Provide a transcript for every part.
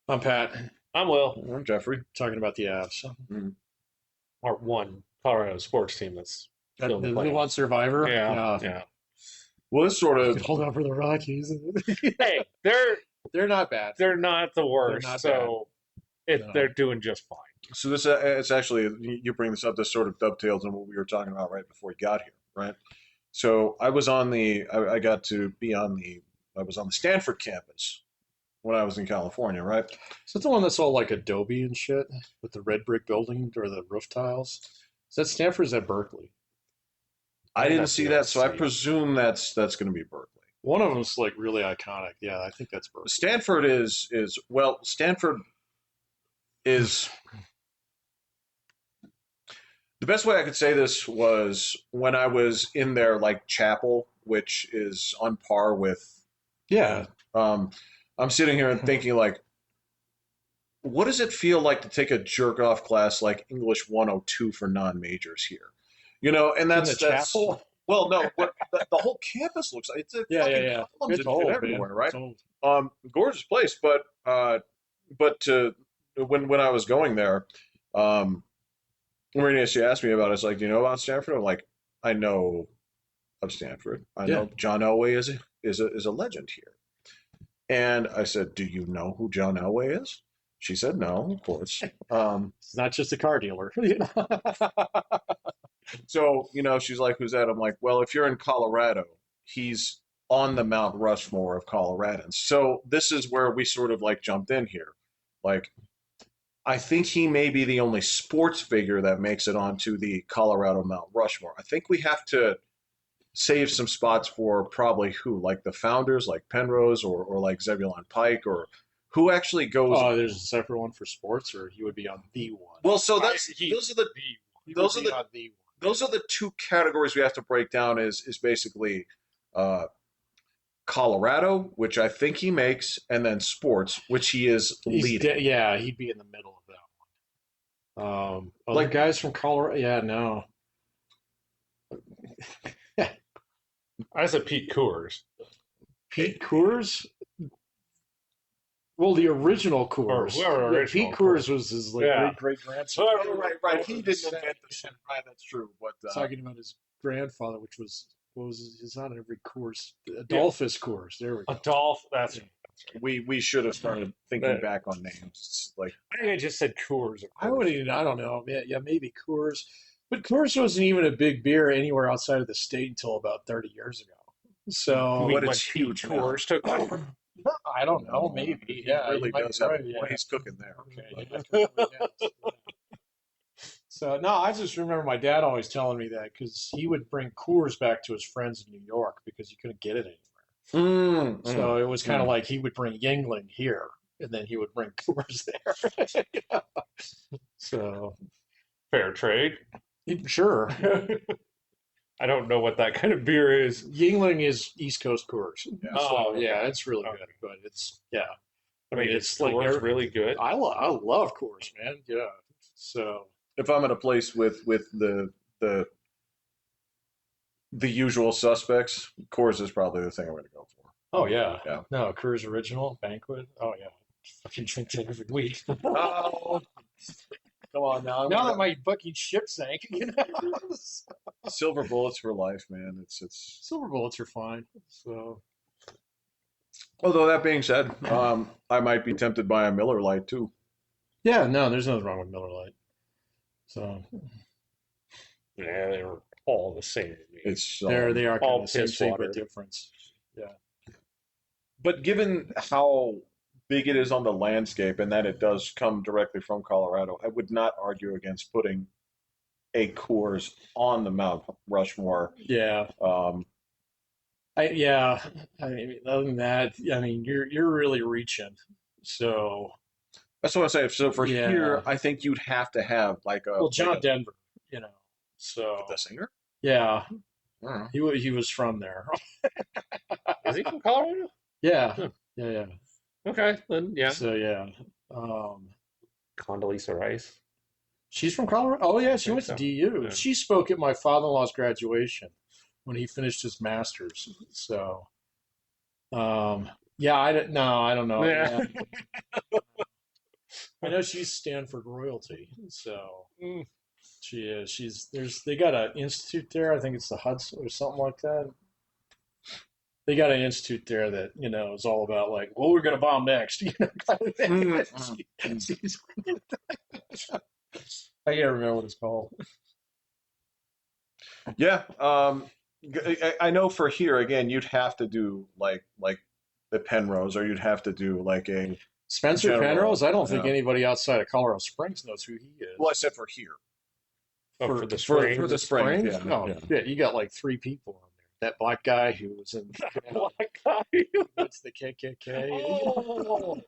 I'm Pat. I'm Will. I'm Jeffrey. Talking about the Avs. Mm. Our one Colorado sports team that's still in the The one playoffs. survivor. Yeah, Yeah. yeah. Well, this sort You of could hold on for the Rockies. Hey, they're They're not bad. they're not the They're worst, not bad. so No. they're doing just fine. so this it's actually you bring this up. This sort of dovetails on what we were talking about right before you got here, right? So I was on the I got to be on the I was on the Stanford campus when I was in California, right? Is that the one that's all like Adobe and shit with the red brick building or the roof tiles? Is that Stanford? Or is that Berkeley? I didn't That's see the that, so I OC. presume that's going to be Berkeley. One of them's like really iconic. Yeah, I think that's Berkeley. Stanford is well, Stanford is the best way I could say this was when I was in their like chapel, which is on par with. Yeah. Um, I'm sitting here and thinking like, what does it feel like to take a jerk off class like English 102 for non majors here? And In the that's chapel? well, no, what the whole campus looks like. It's a Yeah, fucking yeah. columns It's and shit old, everywhere, man. right? It's old. Gorgeous place, but when I was going there, um, Marina, she asked me about it. It's like, do you know about Stanford? I'm like, I know of Stanford. I Yeah. know John Elway is a legend here. And I said, do you know who John Elway is? She said, no, of course. It's not just a car dealer. So, she's like, who's that? I'm like, well, if you're in Colorado, he's on the Mount Rushmore of Coloradans. So this is where we sort of like jumped in here. Like, I think he may be the only sports figure that makes it onto the Colorado Mount Rushmore. I think we have to save some spots for probably who, like the founders, like Penrose or like Zebulon Pike, or who actually goes. Oh, there's a separate one for sports, or he would be on the one. Well, so He those are would be the on the one. those are the two categories we have to break down. Is basically uh, Colorado, which I think he makes, and then sports, which he is leading. Yeah, he'd be in the middle of that one. Other Like guys from Colorado, yeah, no. I said Pete Coors. Pete Coors? Well, the original Or Coors. whoever Yeah, original Pete Coors Coors. was his like Yeah. great grandson. oh, right. He didn't invent the shit. Right, that's true. But Talking about his grandfather, which was what was his not every Coors, Adolphus Coors. There we go. Adolph, that's Yeah. we should have started thinking But- back on names. It's like I think I just said Coors. at I first. would even, I don't know. Yeah, maybe Coors. But Coors wasn't even a big beer anywhere outside of the state until about 30 years ago. So You mean But when it's Pete huge now. Coors took over? I don't know. Maybe. he Yeah, really you might does be have right, a yeah. point. He's cooking there. Okay. Yeah. So no, I just remember my dad always telling me that because he would bring Coors back to his friends in New York because you couldn't get it anywhere. So it was kind of like he would bring Yingling here, and then he would bring Coors there. So Fair trade. sure, I don't know what that kind of beer is. Yingling is East Coast Coors. Yeah. So Oh, yeah, it's really okay. good, but it's yeah. I mean, it's it's like Coors really good. I love Coors, man. Yeah. So If I'm at a place with the the usual suspects, Coors is probably the thing I'm going to go for. oh yeah, Yeah. no Coors Original Banquet. Oh yeah, fucking drink that every week. Oh, come on now. Now that my fucking ship sank, Silver bullets for life, man. It's. silver bullets are fine. So Although that being said, I might be tempted by a Miller Lite too. yeah, no, there's nothing wrong with Miller Lite. So Yeah, they were all the same. to me. It's they are kind all of the same piss thing water. but difference. Yeah. But given how big it is on the landscape and that it does come directly from Colorado, I would not argue against putting a Coors on the Mount Rushmore. Yeah. I mean, other than that, I mean, you're really reaching. So That's what I'm saying. So for Yeah. here, I think you'd have to have like a well, John like Denver, you know. So the singer. yeah, I don't know. he was from there. Is he from Colorado? Yeah. Hmm. Yeah. Okay, then yeah. So yeah. Um, Condoleezza Rice. she's from Colorado. Oh yeah, she think went to so. DU. Yeah. She spoke at my father-in-law's graduation when he finished his master's. So yeah, I don't know. Yeah. know she's Stanford royalty, so she is. They got an institute there. I think it's the Hudson or something like that. They got an institute there that is all about like, well, we're gonna bomb next. Kind of thing. I can't remember what it's called. Yeah. I know for here again, you'd have to do like the Penrose, or you'd have to do like a Spencer general. Penrose. I don't think Yeah. anybody outside of Colorado Springs knows who he is. Well, I said for here. For the spring. For the Springs. Yeah. No, yeah, you got like 3 people on there. That black guy who was in Black guy. that's the KKK. Oh.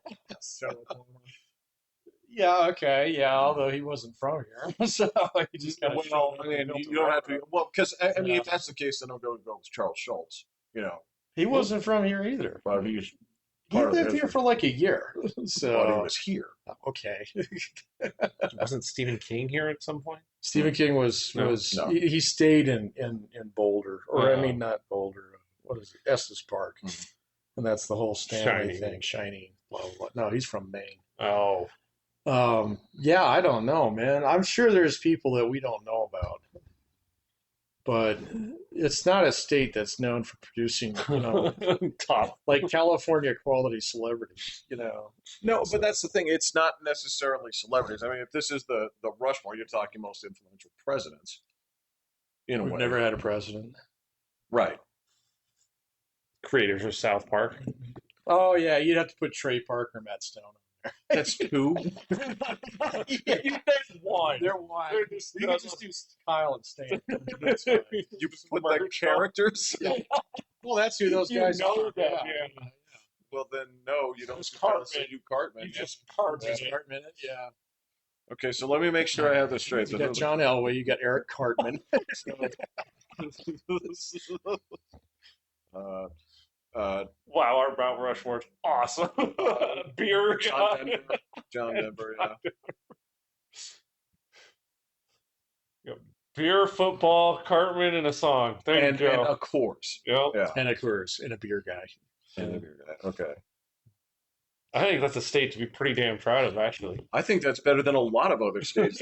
Yeah, okay, yeah. Although he wasn't from here, so he just kind of. Well, I mean, you don't have to. Well, because I mean, if that's the case, then I'll go with Charles Schultz. He wasn't from here either. But he's He lived here for like a year, so but he was here. okay. Wasn't Stephen King here at some point? Stephen King was No. he stayed in Boulder, or I mean not Boulder. What is it? Estes Park, and that's the whole Stanley thing. Shining. Blah, blah, blah. No, he's from Maine. Oh. Yeah, I don't know, man. I'm sure there's people that we don't know about, but it's not a state that's known for producing, Top. like California quality celebrities, No, but that's the thing. It's not necessarily celebrities. I mean, if this is the Rushmore, you're talking most influential presidents. In a We've way. never had a president. Right. Creators of South Park. Oh yeah, you'd have to put Trey Parker, Matt Stone on there. That's two. You named one. They're one. They're just- You could just do Kyle and Stan. That's fine. You put the characters. Well, that's who those guys are. that, Yeah. Well, then no, you don't. It's Cartman. You Cartman. You yeah. just Cartman. Just Cartman, yeah. Okay, so let me make sure I have this straight. You got John Elway, you got Eric Cartman. Wow, our Mount Rushmore's awesome. Beer John guy. Denver. John Denver, yeah. Beer, football, Cartman, and a song. There And you go. of course. Yep. Yeah. And a Coors, and a beer guy. And a beer guy. Okay. I think that's a state to be pretty damn proud of, actually. I think that's better than a lot of other states.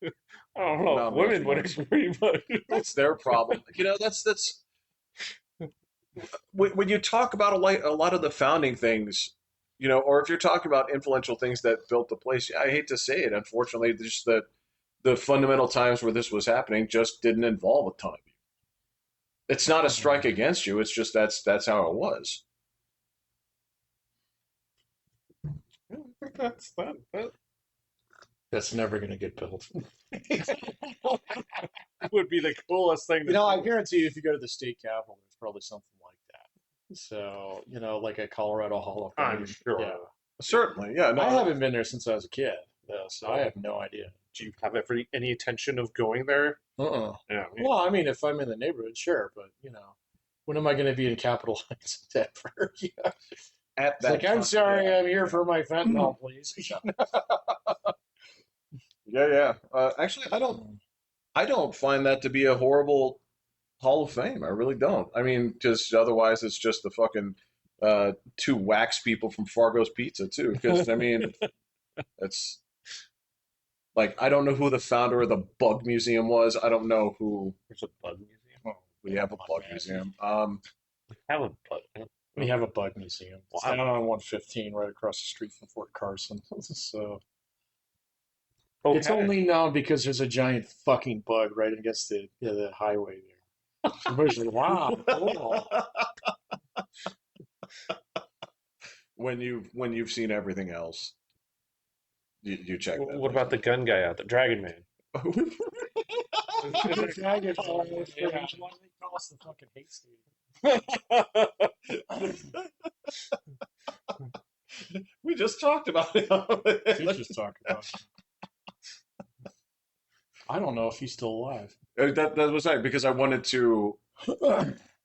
I don't know. Not Women much would agree, but That's their problem. That's when you talk about a lot of the founding things, or if you're talking about influential things that built the place. I hate to say it, unfortunately, just that the fundamental times where this was happening just didn't involve a ton of you. It's not a strike against you. It's just that's how it was. That's never going to get built. would be the coolest thing. I guarantee you, if you go to the state capitol, there's probably something like that. So, like a Colorado Hall of Fame. I'm sure. Yeah. Certainly, yeah. No, I haven't been there since I was a kid, though, so I have no idea. Do you have any intention of going there? Uh-uh. Yeah. Well, I mean, if I'm in the neighborhood, sure, but when am I going to be in Capitol Heights, Denver? At It's that like, I'm time, sorry, yeah. I'm here for my fentanyl, please. Yeah. Actually, I don't find that to be a horrible Hall of Fame. I really don't. I mean, because otherwise it's just the fucking two wax people from Fargo's Pizza too. Because I mean, it's like I don't know who the founder of the Bug Museum was. I don't know who. There's a bug museum. Oh, we have a Bug Museum. Have a bug. We have a bug museum. It's Wow. down on 115, right across the street from Fort Carson. So Okay. it's only known because there's a giant fucking bug right against the highway there. Everybody's like, wow, cool. when you've seen everything else, you check that. What about the gun guy out there, Dragon Man? The dragon fly, yeah. Why do they call us the fucking hate state? We just talked about it. Let's just talk about it. I don't know if he's still alive. That was right, because I wanted to.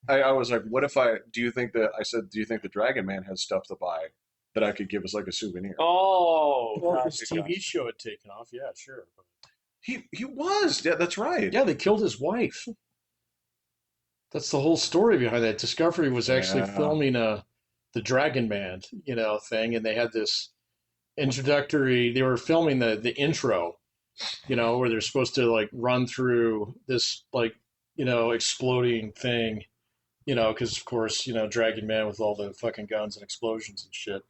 I was like, what if do you think the Dragon Man has stuff to buy that I could give as like a souvenir? Oh, Well, if gotcha, his TV gotcha. show had taken off, yeah, sure. But He was. Yeah, that's right. yeah, they killed his wife. That's the whole story behind that. Discovery was actually Yeah. filming the Dragon Man, thing, and they had this introductory. They were filming the intro, where they're supposed to like run through this like exploding thing, because of course Dragon Man with all the fucking guns and explosions and shit.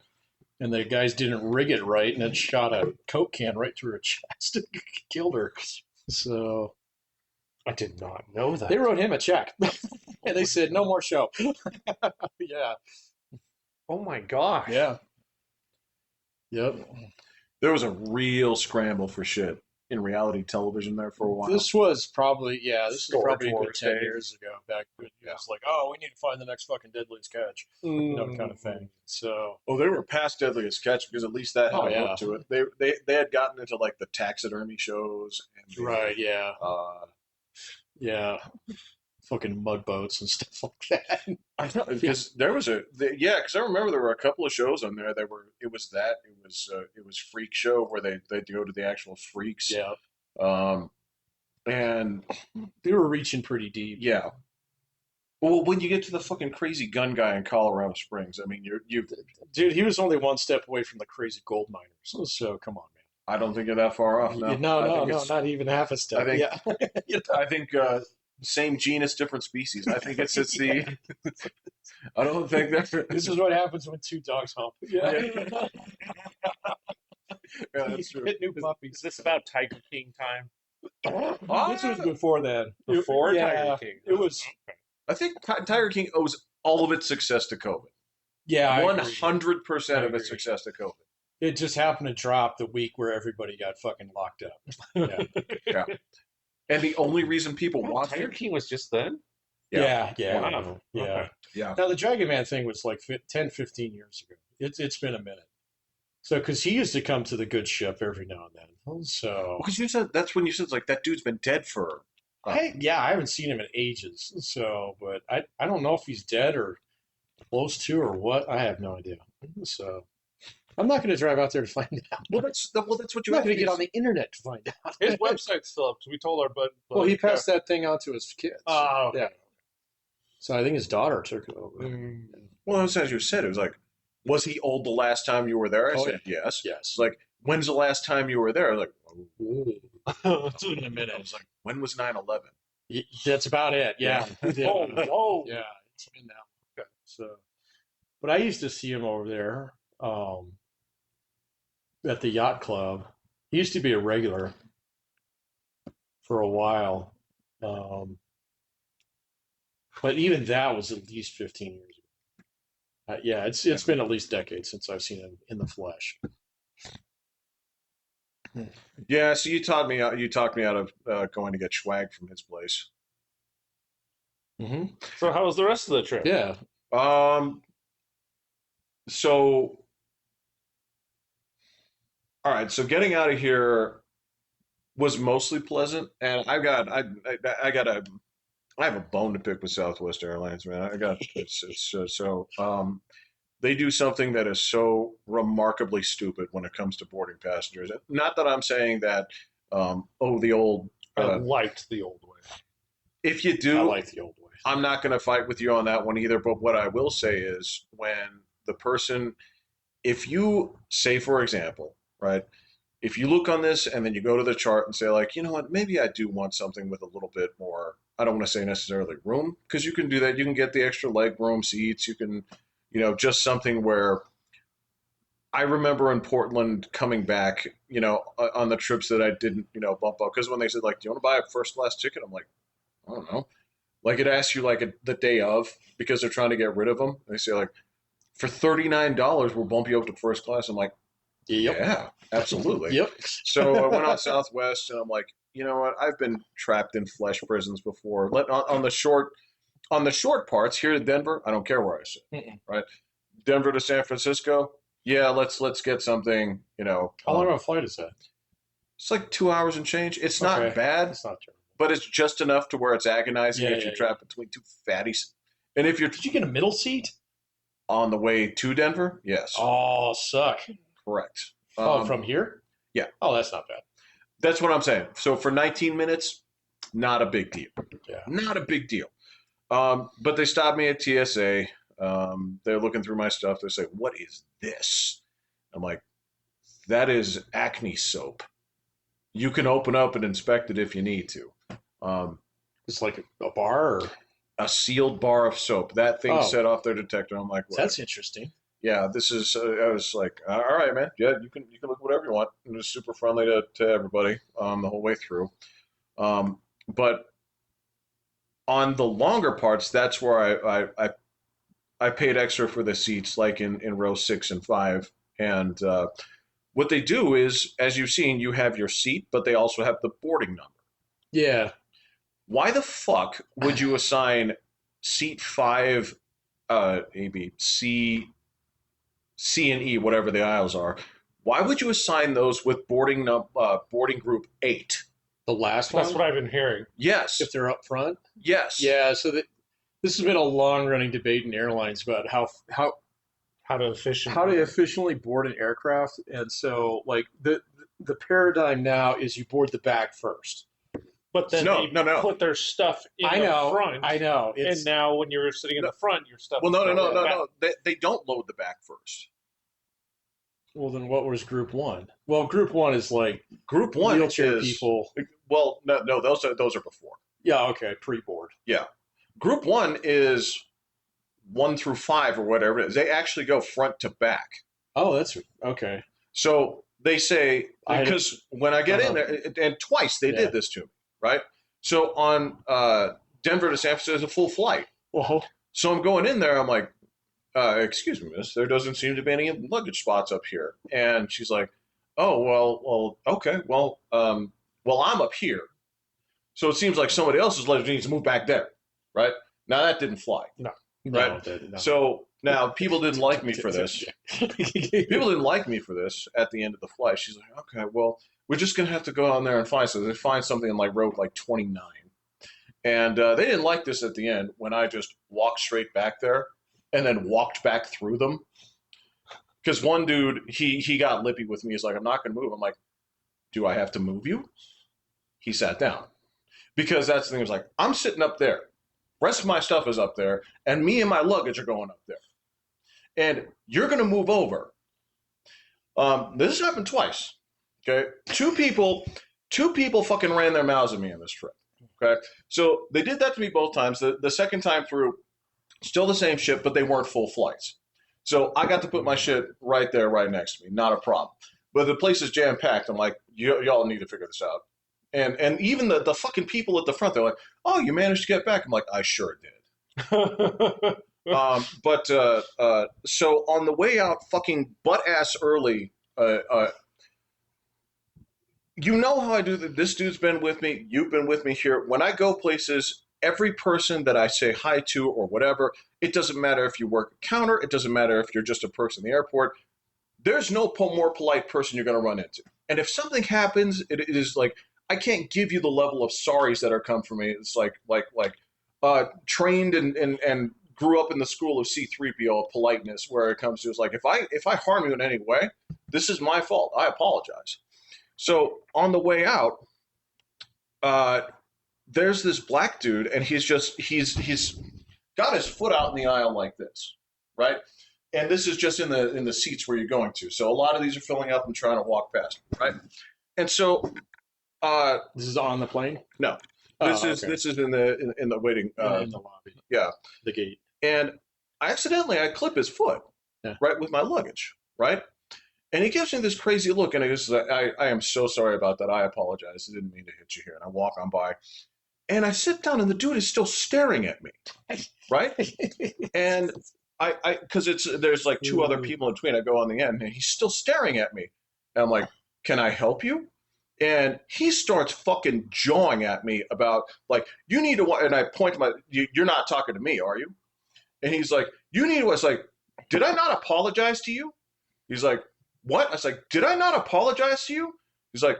And the guys didn't rig it right, and it shot a Coke can right through her chest and killed her. So I did not know that. they wrote him a check, and they said no more show. Yeah. Oh my gosh. Yeah. Yep. There was a real scramble for shit in reality television there for a while. This was probably Storage a good Wars 10 days. years ago. Back when it was like, oh, we need to find the next fucking deadliest catch, kind of thing. So Oh, they were past Deadliest Catch because at least that had Oh, a yeah. hook to it. They had gotten into like the taxidermy shows and right, yeah, Uh, yeah, fucking mud boats and stuff like that. I know because there was because I remember there were a couple of shows on there that were it was Freak Show where they go to the actual freaks. Yeah, And they were reaching pretty deep. yeah. Well, when you get to the fucking crazy gun guy in Colorado Springs, I mean, you. Dude, he was only one step away from the crazy gold miners. So come on, man. I don't think you're that far off. No, No, not even half a step. I think- yeah. I think same genus, different species. I think it's the. I don't think that. This is what happens when two dogs hump. Yeah, Yeah, that's true. Get new Is puppies. this about Tiger King time? This was before that. Before yeah, Tiger King? It was. Okay. I think Tiger King owes all of its success to COVID. Yeah, I agree. 100% I of its agree. success to COVID. It just happened to drop the week where everybody got fucking locked up. Yeah, Yeah. And the only reason people watched Tiger it. King was just then? yeah. Wow. Yeah. Okay. Yeah. Now, the Dragon Man thing was like 10, 15 years ago. It's been a minute. So, because he used to come to the good ship every now and then. So, Because you said that's when you said like that dude's been dead for. I haven't seen him in ages. So, but I don't know if he's dead or close to or what. I have no idea. So, I'm not going to drive out there to find out. Well, that's what I'm you not have going to get on the internet to find out. His website's still up because we told our bud. Well, he passed that thing on to his kids. Oh, okay. Yeah. So I think his daughter took it over. Well, as you said, it was like, was he old the last time you were there? I Oh, said yes. Yes. It's like, when's the last time you were there? I was like, It's been a I minute. was like, when was 9/11? That's about it. Yeah. Oh, whoa. Yeah. It's been that long. Okay. So, but I used to see him over there at the yacht club. He used to be a regular for a while. But even that was at least 15 years ago. Yeah, it's been at least decades since I've seen him in the flesh. Yeah, so you talked me out. You talked me out of going to get swag from his place. Mm-hmm. So how was the rest of the trip? Yeah. So, all right. So getting out of here was mostly pleasant, and I have a bone to pick with Southwest Airlines, man. They do something that is so remarkably stupid when it comes to boarding passengers. Not that I'm saying that, the old. I liked the old way. If you I do, like the old way. I'm not going to fight with you on that one either. But what I will say is when the person, if you say, for example, right, if you look on this and then you go to the chart and say, like, you know what, maybe I do want something with a little bit more, I don't want to say necessarily room, because you can do that. You can get the extra leg room seats. You can, just something where I remember in Portland coming back, on the trips that I didn't, bump up. Because when they said, like, do you want to buy a first class ticket? I'm like, I don't know. Like, it asks you, like, the day of because they're trying to get rid of them. They say, like, for $39, we'll bump you up to first class. I'm like, Yep. yeah, absolutely. Yep. So I went on Southwest, and I'm like, you know what? I've been trapped in flesh prisons before. On the short parts here to Denver, I don't care where I sit. Right? Denver to San Francisco, yeah, let's get something. How long of a flight is that? It's like 2 hours and change. It's not Okay. bad, It's not terrible. but it's just enough to where it's agonizing if you're trapped between two fatties. And if you're Did you get a middle seat? on the way to Denver, yes, Oh, suck. correct. From here? yeah. Oh, that's not bad. That's what I'm saying. So for 19 minutes, not a big deal. Yeah. Not a big deal. But they stopped me at TSA. They're looking through my stuff. They say, "What is this?" I'm like, That is acne soap. You can open up and inspect it if you need to. It's like a bar. Or... A sealed bar of soap. That thing set off their detector. I'm like, that's interesting. Yeah, this is. I was like, all right, man. Yeah, you can look whatever you want. It was super friendly to everybody the whole way through. But on the longer parts, that's where I paid extra for the seats, like in row 6 and 5. And what they do is, as you've seen, you have your seat, but they also have the boarding number. Yeah. Why the fuck would you assign seat 5, A, B, C, and E, whatever the aisles are? Why would you assign those with boarding group 8? The last one? That's what I've been hearing. Yes. If they're up front? Yes. Yeah, so this has been a long-running debate in airlines about how to efficiently board an aircraft. And so, like, the paradigm now is you board the back first. But then they put their stuff in the front. I know. And now when you're sitting in the front, your stuff. Well, no. They don't load the back first. Well, then what was Group 1? Well, Group 1 is like Group 1 wheelchair is people. Well, no, those are before. Yeah, okay, pre-board. Yeah, Group 1 is 1 through 5 or whatever it is. They actually go front to back. Oh, that's okay. So they say, because when I get in there, and twice they did this to me, right? So on Denver to San Francisco is a full flight. Well, so I'm going in there. I'm like, excuse me, miss, there doesn't seem to be any luggage spots up here. And she's like, oh, well, okay, well, I'm up here. So it seems like somebody else's luggage needs to move back there, right? Now that didn't fly. No. Right? No. So now people didn't like me for this. People didn't like me for this at the end of the flight. She's like, okay, well, we're just going to have to go on there and find something. They find something in like row like 29. And they didn't like this at the end when I just walked straight back there and then walked back through them. Because one dude, he got lippy with me. He's like, I'm not going to move. I'm like, do I have to move you? He sat down. Because that's the thing. It was like, I'm sitting up there. Rest of my stuff is up there. And me and my luggage are going up there. And you're going to move over. This has happened twice. Okay? Two people fucking ran their mouths at me on this trip. Okay? So they did that to me both times. The second time through, still the same shit, but they weren't full flights. So I got to put my shit right there, right next to me. Not a problem. But the place is jam-packed. I'm like, y'all need to figure this out. And even the fucking people at the front, they're like, oh, you managed to get back. I'm like, I sure did. So on the way out, fucking butt-ass early, you know how I do that. This dude's been with me. You've been with me here. When I go places, every person that I say hi to or whatever, it doesn't matter if you work a counter. It doesn't matter if you're just a person in the airport. There's no more polite person you're going to run into. And if something happens, it is like, I can't give you the level of sorries that are come from me. It's like trained and grew up in the school of C-3PO politeness, where it comes to, it's like, if I harm you in any way, this is my fault. I apologize. So on the way out, there's this black dude, and he's got his foot out in the aisle like this, right? And this is just in the seats where you're going to. So a lot of these are filling up and trying to walk past, right? And so this is on the plane? No. This is in the waiting in the lobby. Yeah. The gate. And I clip his foot, right, with my luggage, right? And he gives me this crazy look, and he goes, I am so sorry about that. I apologize. I didn't mean to hit you here. And I walk on by. And I sit down, and the dude is still staring at me, right? And because there's like two other people in between. I go on the end, and he's still staring at me. And I'm like, can I help you? And he starts fucking jawing at me about, like, you need to, and I point to my, you're not talking to me, are you? And he's like, you need to, I was like, did I not apologize to you? He's like, what? I was like, did I not apologize to you? He's like,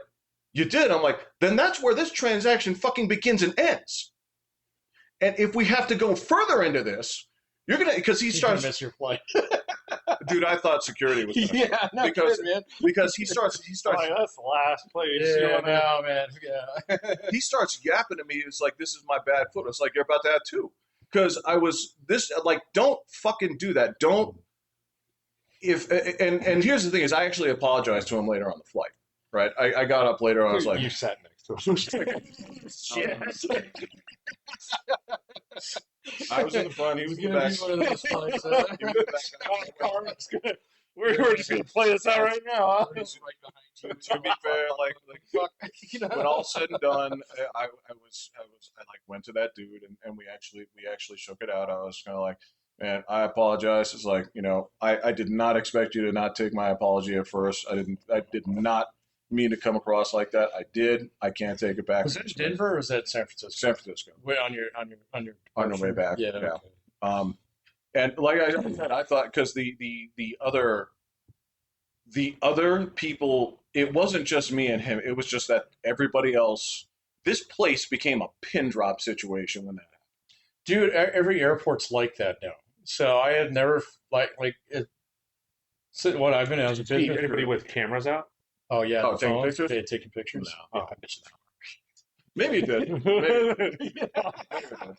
you did. I'm like, then that's where this transaction fucking begins and ends. And if we have to go further into this, you're going to, because he starts. You're miss your flight. Dude, I thought security was going to man. Because he starts. Like, that's the last place. Yeah, no, man. Yeah. He starts yapping at me. It's like, this is my bad foot. It's like, you're about to have two. Because I was this, like, don't fucking do that. Don't. and here's the thing is I actually apologized to him later on the flight. Right, I got up later. I was like, you sat next to him. shit. I was in the front. He was in the back. One of those flights, He was in the back. We're just gonna play this out right now, huh? He's right behind you. To be fair, like fuck, you know? when all said and done, I like went to that dude and we actually shook it out. I was kind of like, man, I apologize. It's like, you know, I did not expect you to not take my apology at first. I did not mean to come across like that. I did. I can't take it back. Was that Denver or was that San Francisco? San Francisco. Wait, on your On the way back. Yeah. Yeah. Okay. And like I said, I thought because the other people, it wasn't just me and him. It was just that everybody else. This place became a pin drop situation when that happened. Dude, every airport's like that now. So I had never it. So what I've been as a business. Anybody with cameras out? Oh yeah, Oh, the taking phones? pictures? They had taken pictures. No. Oh, I bet you that. Maybe it did. Maybe it did.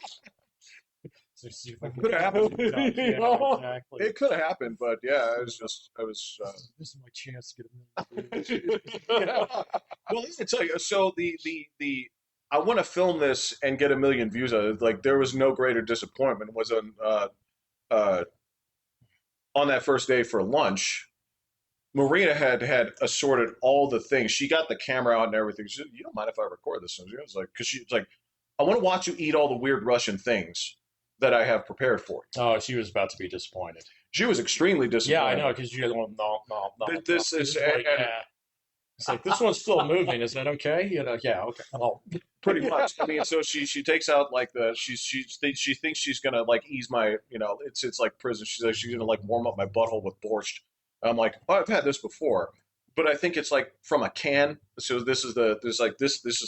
So see if I can- Could have happened. Yeah, exactly. It could have happened, but yeah, it was just This is my chance to get a million. Well, let me tell you. So the I want to film this and get 1 million views on it. Like there was no greater disappointment was on that first day for lunch. Marina had assorted all the things. She got the camera out and everything. She said, "You don't mind if I record this?" And I was like, because she was like, "I want to watch you eat all the weird Russian things that I have prepared for you." Oh, she was about to be disappointed. She was extremely disappointed. Yeah, I know, because you're going, no. This is like, and- yeah. It's like, this one's still moving. Is that okay? You know, yeah, okay. Oh. pretty much. I mean, so she takes out like she thinks she's gonna like ease my, you know, it's like prison. She's like she's gonna like warm up my butthole with borscht. I'm like, oh, I've had this before, but I think it's like from a can. So this is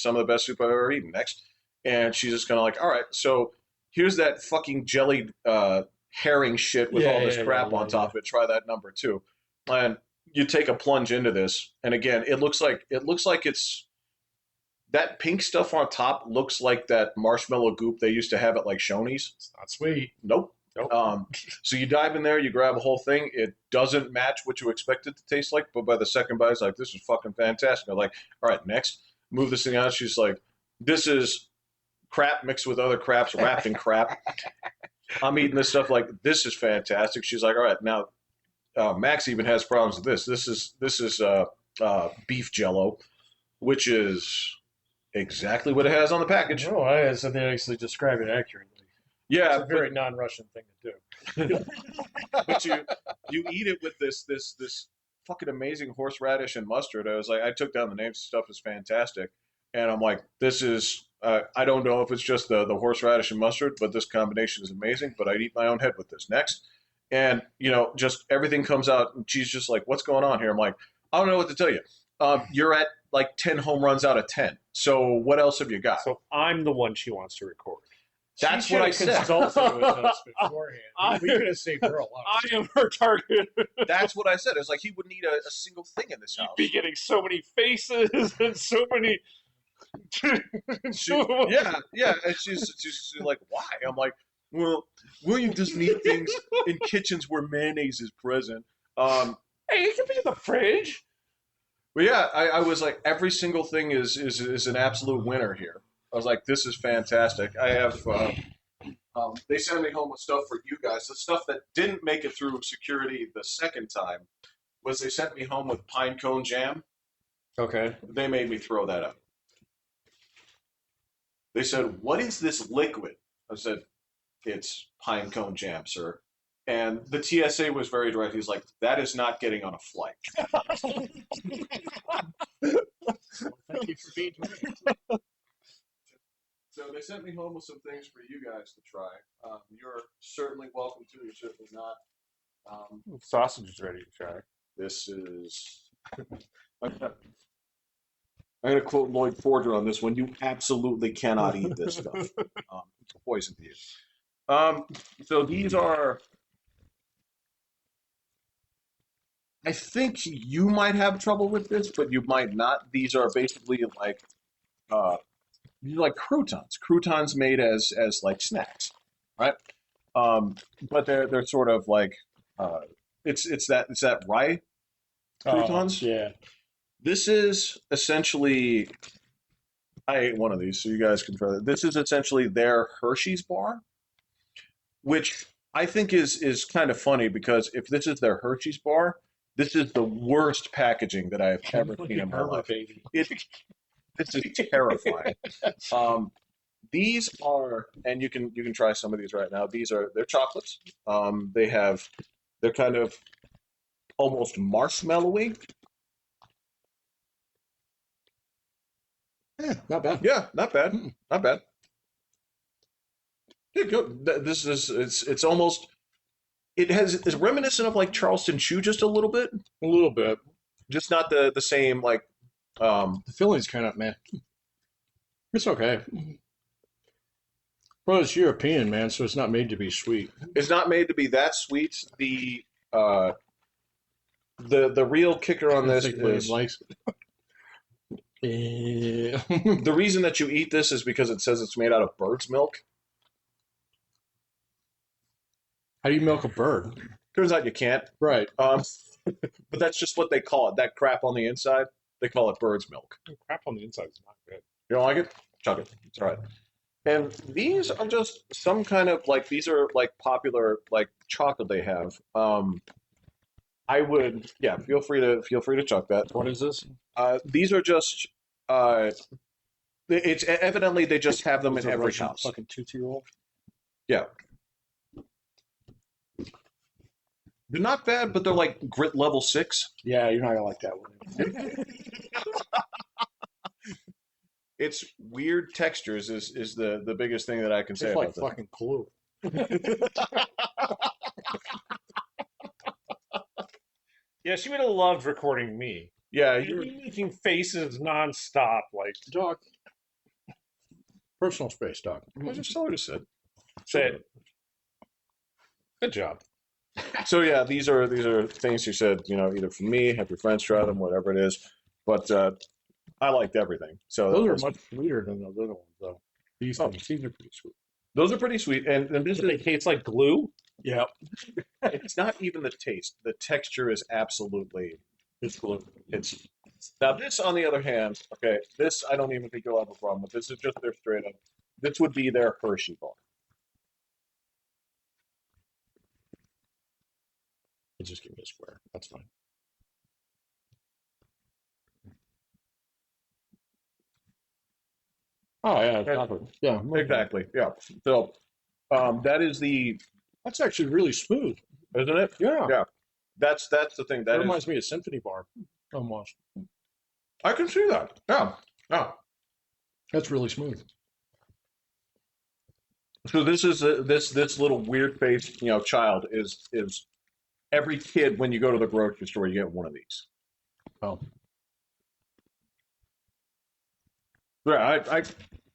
some of the best soup I've ever eaten. Next, and she's just gonna like, all right, so here's that fucking jellied herring shit with all this crap on top of it. Try that number 2, and you take a plunge into this, and again, it looks like it's that pink stuff on top looks like that marshmallow goop they used to have at like Shoney's. It's not sweet. Nope. Nope. So you dive in there, you grab a whole thing. It doesn't match what you expect it to taste like, but by the second bite, it's like, this is fucking fantastic. I'm like, all right, next, move this thing out. She's like, this is crap mixed with other craps wrapped in crap. I'm eating this stuff like, this is fantastic. She's like, all right, now Max even has problems with this. This is beef jello, which is exactly what it has on the package. Oh, so they actually describe it accurately. Yeah, It's a very non-Russian thing to do. but you eat it with this fucking amazing horseradish and mustard. I was like, I took down the names. Stuff is fantastic, and I'm like, this is. I don't know if it's just the horseradish and mustard, but this combination is amazing. But I'd eat my own head with this next, and you know, just everything comes out. And she's just like, "What's going on here?" I'm like, "I don't know what to tell you. You're at like 10 home runs out of 10. So what else have you got?" So I'm the one she wants to record. That's She what I should have said. consulted with us beforehand. We could have saved her a lot. I am her target. That's what I said. It's like he would need a single thing in this You'd house. be getting so many faces and so many. Yeah. And she's like, why? I'm like, well, William just need things in kitchens where mayonnaise is present. Hey, it could be in the fridge. But yeah, I was like, every single thing is an absolute winner here. I was like, this is fantastic. I have. They sent me home with stuff for you guys. The stuff that didn't make it through security the second time was they sent me home with pine cone jam. Okay. They made me throw that up. They said, "What is this liquid?" I said, "It's pine cone jam, sir." And the TSA was very direct. He's like, "That is not getting on a flight." Thank you for being direct. So they sent me home with some things for you guys to try. You're certainly welcome to. You're certainly not. Sausage is ready to try. This is. I'm going to quote Lloyd Forger on this one. You absolutely cannot eat this stuff. It's a poison to you. So these are. I think you might have trouble with this, but you might not. These are basically like. These are like croutons. Croutons made as like snacks, right? But they're sort of like it's that rye croutons. Yeah. This is essentially, I ate one of these, so you guys can try it. This is essentially their Hershey's bar, which I think is kind of funny because if this is their Hershey's bar, this is the worst packaging that I have ever seen in my life. Baby. This is terrifying. These are, and you can try some of these right now. They're chocolates. They're kind of almost marshmallowy. Yeah, not bad. Yeah, not bad. Not bad. Yeah, good. This is it's almost it's reminiscent of like Charleston Chew just a little bit. A little bit. Just not the same like The filling's kind of man. It's okay. Well, it's European, man, so it's not made to be sweet. it's not made to be that sweet. The real kicker on this I think Liz is likes it. Yeah. the reason that you eat this is because it says it's made out of bird's milk. How do you milk a bird? Turns out you can't. Right. But that's just what they call it. That crap on the inside, they call it bird's milk. Crap on the inside is not good. You don't like it? Chug it. It's all right. And these are just some kind of like these are like popular like chocolate they have. I would feel free to chuck that. What is this? These are just it's evidently they just have them in every house. Fucking 2-year-old. Yeah. They're not bad, but they're like grit level 6. Yeah, you're not gonna like that one. It's weird textures is the biggest thing that I can say It's about like them. fucking glue. Yeah, she would have loved recording me. Yeah, You're making faces nonstop, like Dog. Personal space, dog. I just told her to sit. say it. Good job. So yeah, these are things you said, either for me, have your friends try them, whatever it is. But I liked everything. So Those are much sweeter than those other ones, though. These are pretty sweet. those are pretty sweet, and this They is taste like glue. Yeah, it's not even the taste. The texture is absolutely it's glue. it's now this on the other hand, okay, this I don't even think you'll have a problem with. This is just their straight up. This would be their Hershey bar. Just give me a square. That's fine. Oh yeah, chocolate. Yeah, Exactly. Yeah. So that is That's actually really smooth, isn't it? Yeah. Yeah. That's the thing. That That reminds is. me of Symphony Bar, almost. I can see that. Yeah. Yeah. That's really smooth. So this is this little weird faced child is every kid when you go to the grocery store you get one of these. Oh, Yeah,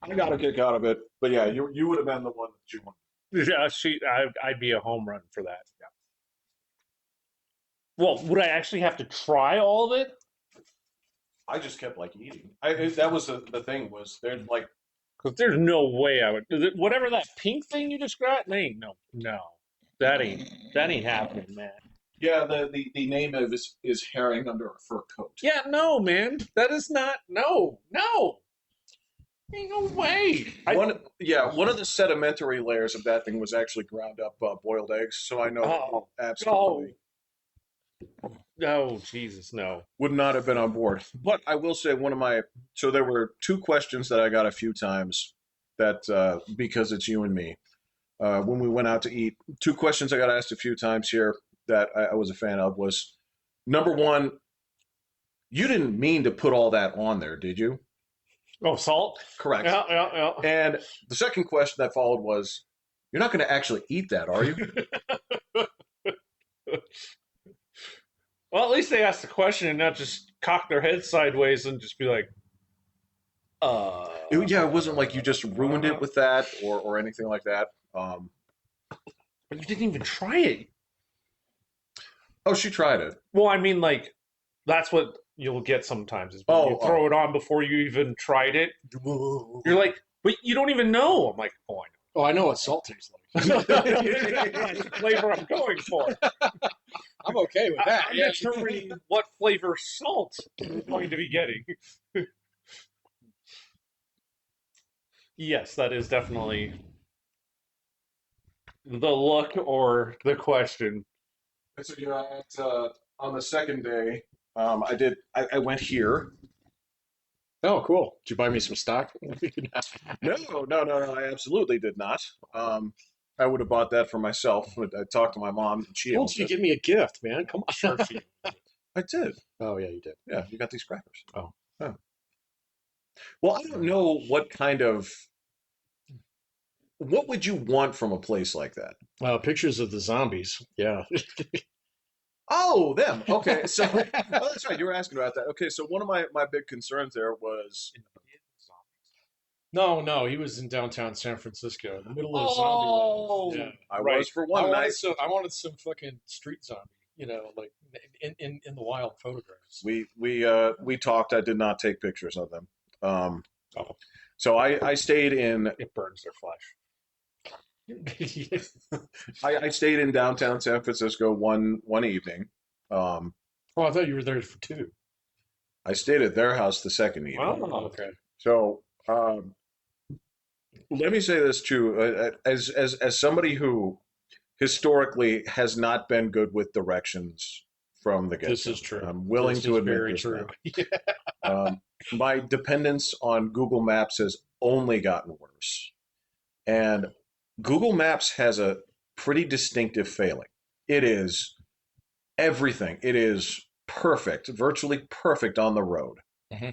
I got a kick out of it, but yeah, you would have been the one that you wanted. Yeah, I'd be a home run for that. Yeah. Well, would I actually have to try all of it? I just kept like eating. That was the thing was there's like Because there's no way I would. Whatever that pink thing you described, no, that ain't happening, man. yeah the name of it is herring under a fur coat. Yeah, no, man, that is not. No, ain't no way. One of the sedimentary layers of that thing was actually ground up boiled eggs, so I know absolutely No, Jesus, no. would not have been on board. But I will say so there were 2 questions that I got a few times that because it's you and me when we went out to eat. 2 questions I got asked a few times here that I was a fan of was number 1, you didn't mean to put all that on there, did you? Oh, salt? Correct. Yeah. And the second question that followed was, you're not going to actually eat that, are you? Well, at least they asked the question and not just cock their head sideways and just be like, Yeah, it wasn't like you just ruined it with that or anything like that. But you didn't even try it. Oh, she tried it. Well, I mean, like, that's what you'll get sometimes is when you throw it on before you even tried it. You're like, but you don't even know. I'm like, oh, I know. Oh, I know what salt tastes like. That's the flavor I'm going for. I'm okay with that. I'm determining what flavor salt we're going to be getting. Yes, that is definitely the look or the question. So on the second day, I went here. Oh, cool. Did you buy me some stock? No, I absolutely did not. I would have bought that for myself. But I talked to my mom, and she Why don't owns you it. give me a gift, man? Come on. Sure, she- I did. Oh, yeah, you did. Yeah, you got these crackers. Oh. Yeah. Well, I don't know what would you want from a place like that? Pictures of the zombies. Yeah. Oh, them. Okay, so oh, that's right. You were asking about that. Okay, so one of my big concerns there was No, he was in downtown San Francisco, in the middle of Oh, Zombieland. Yeah. I right. was for one night. I wanted some fucking street zombie, like in the wild photographs. We talked. I did not take pictures of them. Oh. So I stayed in It burns their flesh. I stayed in downtown San Francisco one evening. Oh, I thought you were there for two. I stayed at their house the second evening. Oh, okay. So let me say this too, as somebody who historically has not been good with directions from the get-go. This is true. I'm willing to admit very this true. my dependence on Google Maps has only gotten worse. And Google Maps has a pretty distinctive failing. It is everything. It is perfect, virtually perfect on the road. Mm-hmm.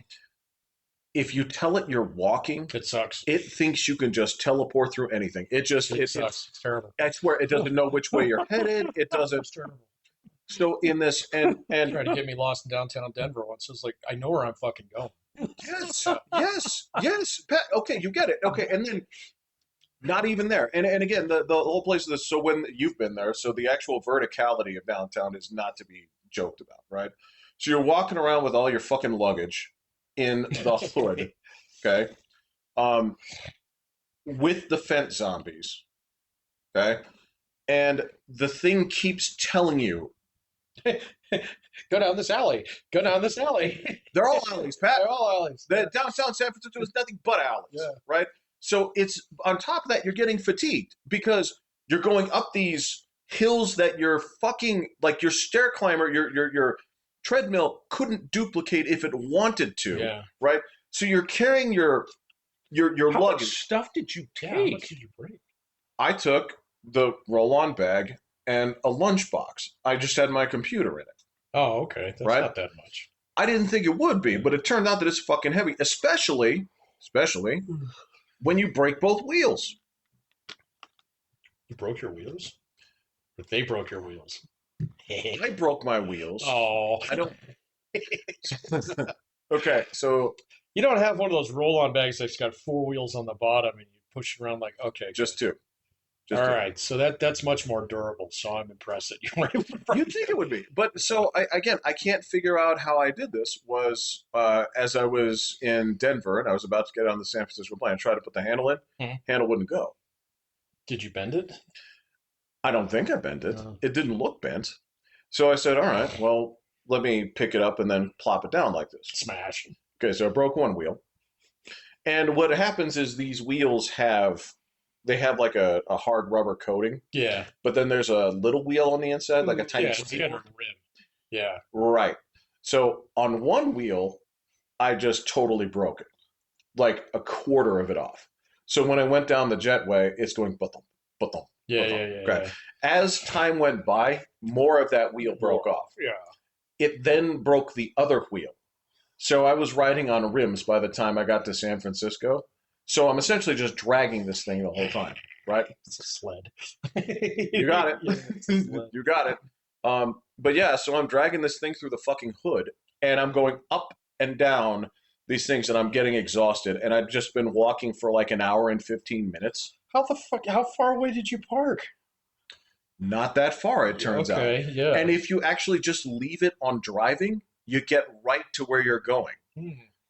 If you tell it you're walking, It sucks. it thinks you can just teleport through anything. It sucks. It's terrible. I swear, it doesn't know which way you're headed. It doesn't. It's terrible. So in this, and Tried to get me lost in downtown Denver once. It's like, I know where I'm fucking going. yes, Pat, okay, you get it. Okay, and then not even there. And again, the whole place is so when you've been there, so the actual verticality of downtown is not to be joked about, right? So you're walking around with all your fucking luggage in the hood, okay, with the fence zombies, okay, and the thing keeps telling you, Go down this alley. Go down this alley. they're all alleys, Pat. They're all alleys. The downtown San Francisco is nothing but alleys, Yeah. right? So it's on top of that, you're getting fatigued because you're going up these hills that you're fucking like your stair climber, your treadmill couldn't duplicate if it wanted to, Yeah. right? So you're carrying your How much luggage. stuff did you Yeah, how take? much did you bring? I took the roll-on bag and a lunchbox. I just had my computer in it. Oh, okay. That's Right? not that much. I didn't think it would be, but it turned out that it's fucking heavy, especially when you break both wheels. You broke your wheels? Or they broke your wheels? I broke my wheels. Oh. I don't. Okay, so You don't have one of those roll-on bags that's got four wheels on the bottom and you push it around like, okay. just two. All right, so that's much more durable. So I'm impressed that you were able to. You'd think it would be, but so I can't figure out how I did this. Was as I was in Denver and I was about to get on the San Francisco plane, I tried to put the handle in. Handle wouldn't go. Did you bend it? I don't think I bent it. No. It didn't look bent. So I said, all right, well, let me pick it up and then plop it down like this. Smash. Okay, so I broke one wheel. And what happens is these wheels have like a hard rubber coating, Yeah. but then there's a little wheel on the inside, like a tiny Yeah, it's got a rim. Yeah. Right. So on one wheel, I just totally broke it, like a quarter of it off. So when I went down the jetway, it's going button, button. Yeah, Okay. yeah. As time went by, more of that wheel broke off. Yeah. It then broke the other wheel. So I was riding on rims by the time I got to San Francisco. So I'm essentially just dragging this thing the whole time, right? It's a sled. You got it. Yeah, it's a sled. You got it. But yeah, so I'm dragging this thing through the fucking hood, and I'm going up and down these things, and I'm getting exhausted. And I've just been walking for like an hour and 15 minutes. How far away did you park? Not that far, it turns out. Okay, yeah. And if you actually just leave it on driving, you get right to where you're going.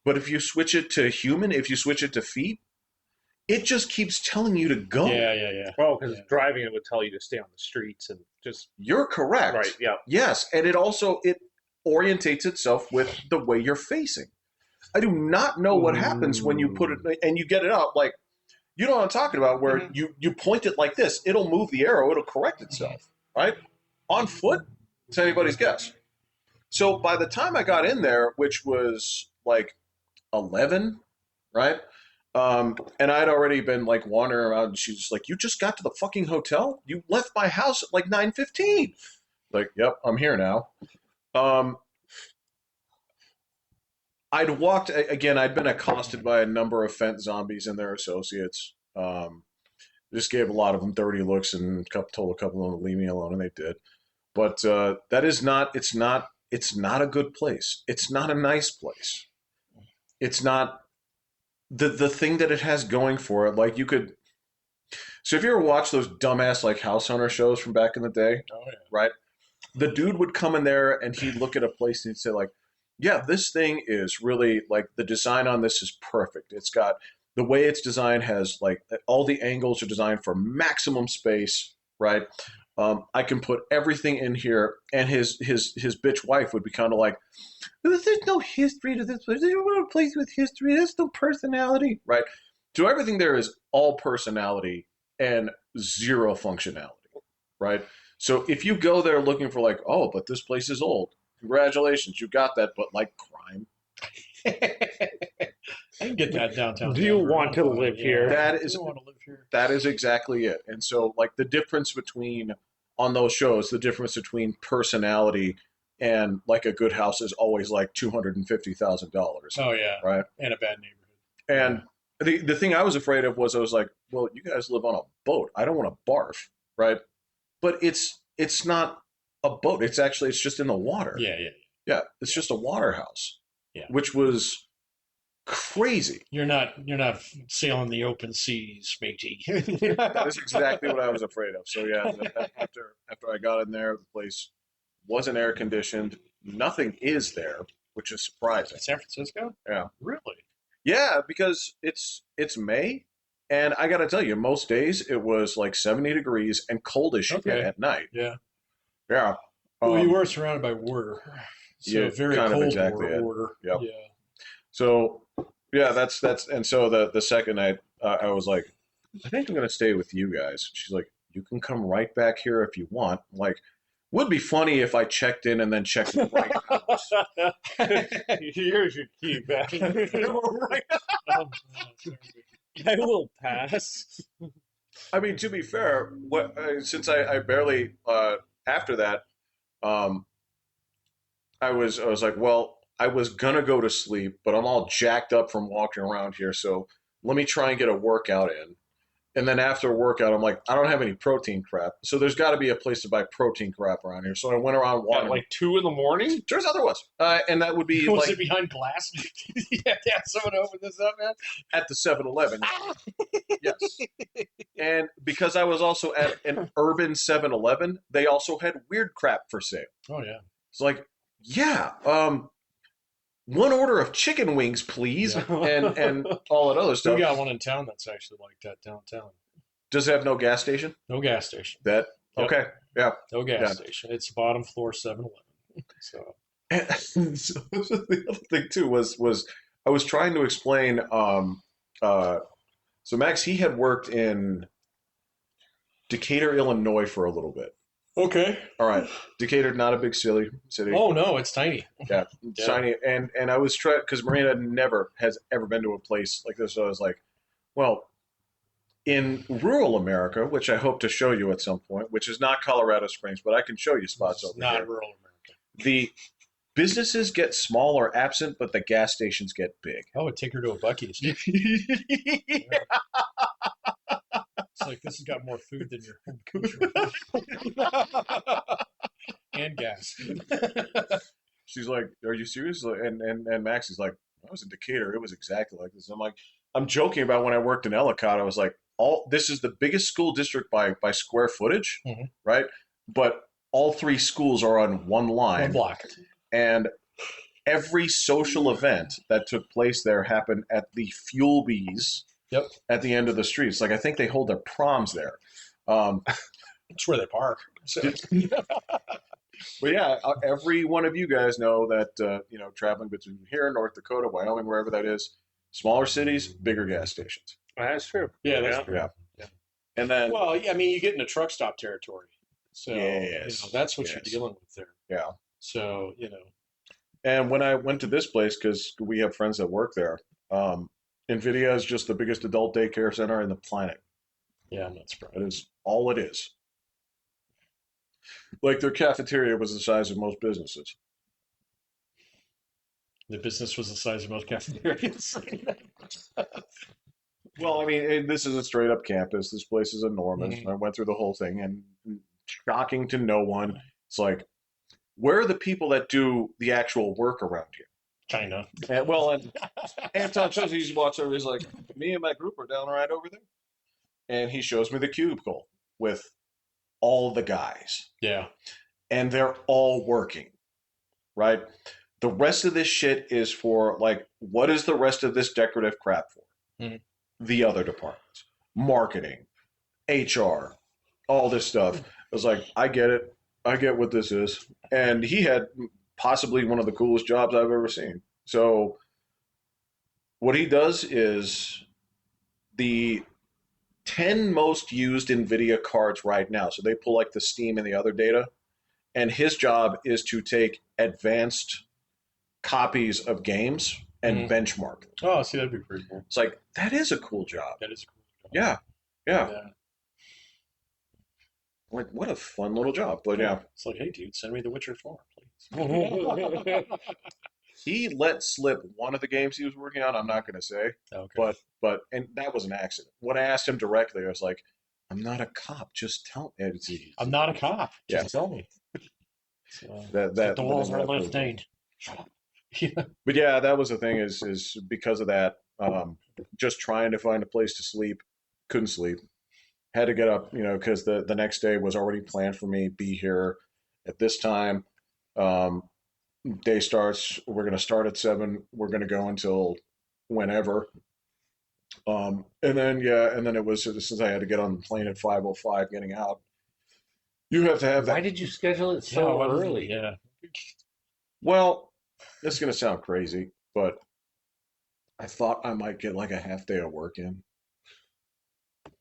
But if you switch it to human, if you switch it to feet, it just keeps telling you to go. Yeah. Well, because driving it would tell you to stay on the streets and just. You're correct. Right. Yeah. Yes, and it orientates itself with the way you're facing. I do not know what happens when you put it and you get it up like. You know what I'm talking about, where you point it like this. It'll move the arrow. It'll correct itself, right? On foot, it's anybody's guess. So by the time I got in there, which was like 11, right? And I'd already been like wandering around, and she's like, "You just got to the fucking hotel? You left my house at like 9:15." Like, yep, I'm here now. I'd walked again. I'd been accosted by a number of Fent zombies and their associates. Just gave a lot of them dirty looks and told a couple of them to leave me alone, and they did. But that is not. It's not. It's not a good place. It's not a nice place. It's not the thing that it has going for it. Like you could. So if you ever watch those dumbass like house hunter shows from back in the day, right? The dude would come in there and he'd look at a place and he'd say like, yeah, this thing is really like the design on this is perfect. It's got the way it's designed has like all the angles are designed for maximum space, right? I can put everything in here, and his bitch wife would be kind of like, there's no history to this place. There's no place with history. There's no personality, right? So everything there is all personality and zero functionality, right? So if you go there looking for like, oh, but this place is old. Congratulations, you got that, but like crime. I can get that downtown. Do you want to live here? That is exactly it. And so like the difference between on those shows, the difference between personality and like a good house is always like $250,000. Oh yeah, right. And a bad neighborhood. And the thing I was afraid of was I was like, well, you guys live on a boat. I don't want to barf, right? But it's not a boat. It's just in the water. Yeah. It's just a water house. Yeah. Which was crazy. You're not sailing the open seas, matey. That is exactly what I was afraid of. So yeah, after I got in there, the place wasn't air conditioned. Nothing is there, which is surprising. San Francisco? Yeah. Really? Yeah, because it's May, and I got to tell you, most days it was like 70 degrees and cold as shit at night. Yeah. Yeah. Well, you were surrounded by water. So very kind cold of exactly water. Yep. Yeah. So yeah, that's and so the second night I was like, I think I'm gonna stay with you guys. She's like, you can come right back here if you want. I'm like, would be funny if I checked in and then checked in right out. Here's your key back. I will pass. I mean, to be fair, since I barely after that, I was like, well, I was gonna go to sleep, but I'm all jacked up from walking around here, so let me try and get a workout in. And then after a workout, I'm like, I don't have any protein crap, so there's got to be a place to buy protein crap around here. So I went around walking. At like 2 a.m? Turns out there was, and that would be was like it behind glass? Yeah, someone open this up, man. At the 7-Eleven. Yes. And because I was also at an urban 7-Eleven, they also had weird crap for sale. Oh yeah. It's like, yeah, one order of chicken wings, please, and all that other stuff. We got one in town that's actually like that downtown. Does it have no gas station? No gas station. That okay, yeah. No gas station. It's bottom floor 7-Eleven. So. And so the other thing too was I was trying to explain. So Max, he had worked in Decatur, Illinois, for a little bit. Okay. All right. Decatur, not a big city. Oh no, it's tiny. Yeah, it's tiny. And I was trying because Marina has ever been to a place like this. So I was like, well, in rural America, which I hope to show you at some point, which is not Colorado Springs, but I can show you spots over not there. Not rural America. The businesses get small or absent, but the gas stations get big. I would take her to a Buc-ee's. It's like, this has got more food than your home country. And gas. She's like, are you serious? And Max is like, I was in Decatur. It was exactly like this. I'm like, I'm joking about when I worked in Ellicott. I was like, this is the biggest school district by square footage, right? But all three schools are on one line. One block. And every social event that took place there happened at the Fuel Bees Yep. At the end of the street. It's like I think they hold their proms there. It's where they park. So. But yeah, every one of you guys know that traveling between here, North Dakota, Wyoming, wherever that is, smaller cities, bigger gas stations. That's true. Yeah, that's true. Yeah. Yeah. And then, well, I mean, you get into truck stop territory, so that's what you're dealing with there. Yeah. So And when I went to this place, because we have friends that work there, NVIDIA is just the biggest adult daycare center in the planet. Yeah, I'm not surprised. That is all it is. Like their cafeteria was the size of most businesses. The business was the size of most cafeterias. Well, I mean, this is a straight up campus. This place is enormous. I went through the whole thing, and shocking to no one, it's like, where are the people that do the actual work around here? China. And Anton shows he walks over. He's like, me and my group are down right over there, and he shows me the cubicle with all the guys. Yeah. And they're all working, right? The rest of this shit is for, like, what is the rest of this decorative crap for? The other departments. Marketing, HR, all this stuff. I was like, I get it. I get what this is. And he had possibly one of the coolest jobs I've ever seen. So what he does is the 10 most used NVIDIA cards right now. So they pull like the Steam and the other data. And his job is to take advanced copies of games and benchmark them. Oh, see, that'd be pretty cool. It's like, that is a cool job. That is a cool job. Yeah. Like, what a fun little job. But yeah. It's like, hey, dude, send me The Witcher 4, please. He let slip one of the games he was working on. I'm not going to say. Okay. But and that was an accident. When I asked him directly, I was like, I'm not a cop. Just tell me. I'm not a cop. Just tell me. So, the walls are lifting. But yeah, that was the thing is because of that, just trying to find a place to sleep, couldn't sleep. Had to get up, because the next day was already planned for me, be here at this time. Day starts, we're going to start at 7. We're going to go until whenever. And then it was, since I had to get on the plane at 5:05 getting out, you have to have that. Why did you schedule it so early? Yeah. Well, this is going to sound crazy, but I thought I might get like a half day of work in.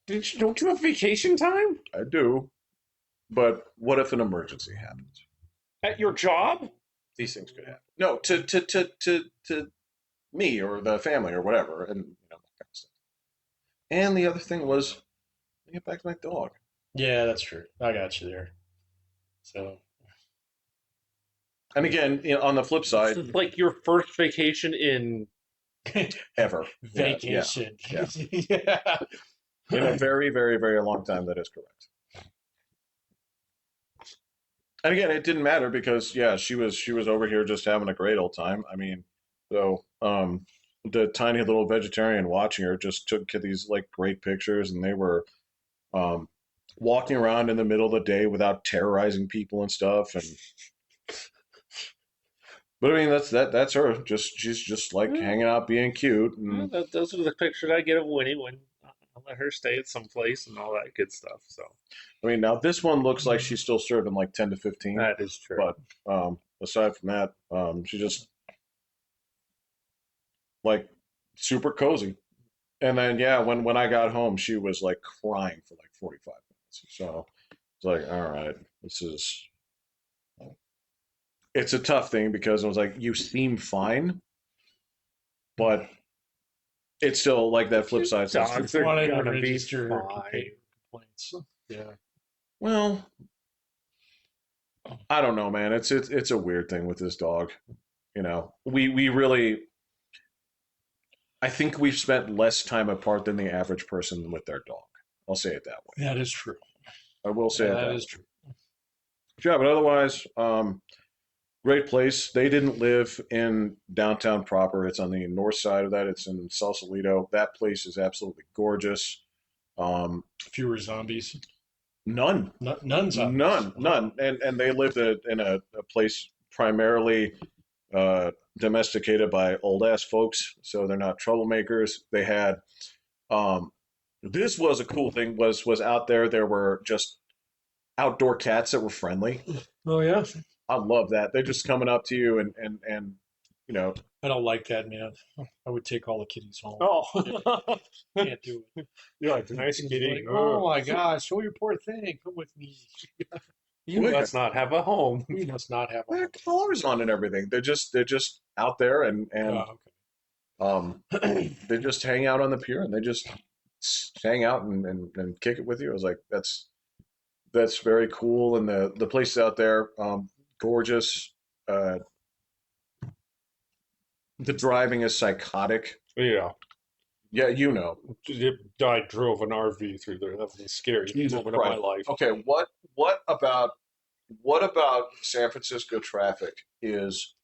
Don't you have vacation time? I do. But what if an emergency happens? At your job? These things could happen. No, to me or the family or whatever, and that kind of stuff. And the other thing was, I get back to my dog. Yeah, that's true. I got you there. So. And again, on the flip side, this is like your first vacation in ever. Vacation. Yeah. In a very, very, very long time, that is correct. And again, it didn't matter because she was over here just having a great old time. I mean, so the tiny little vegetarian watching her just took these like great pictures, and they were walking around in the middle of the day without terrorizing people and stuff. And but I mean, that's her. She's just like hanging out, being cute. And those are the pictures I get of Winnie when I let her stay at some place and all that good stuff. So, I mean, now this one looks like she's still serving like 10 to 15. That is true. But aside from that, she just like super cozy. And then when I got home, she was like crying for like 45 minutes. So it's like, all right, it's a tough thing because I was like, you seem fine, but it's still like that flip side. Dogs are gonna be fine. Complaints. Yeah. Well, I don't know, man. It's a weird thing with this dog. We really, I think we've spent less time apart than the average person with their dog. I'll say it that way. That is true. I will say that is true. Yeah, but otherwise, great place. They didn't live in downtown proper. It's on the north side of that. It's in Sausalito. That place is absolutely gorgeous. Fewer zombies. None. None zombies. None. And they lived in a place primarily domesticated by old ass folks, so they're not troublemakers. They had This was a cool thing. Was out there. There were just outdoor cats that were friendly. Oh yeah. I love that. They're just coming up to you and you know. I don't like that, man. I would take all the kitties home. Oh, Can't do it. you're like, nice It's kitty. like, oh my gosh, show your poor thing. Come with me. You must not have a home. You must not have They a have collars on and everything. They're just out there and okay. they just hang out on the pier and they just hang out and kick it with you. I was like, that's very cool. And the place out there, gorgeous. The driving is psychotic. Yeah. Yeah, you know. I drove an RV through there. That was the scariest moment of my life. Okay, what about San Francisco traffic is?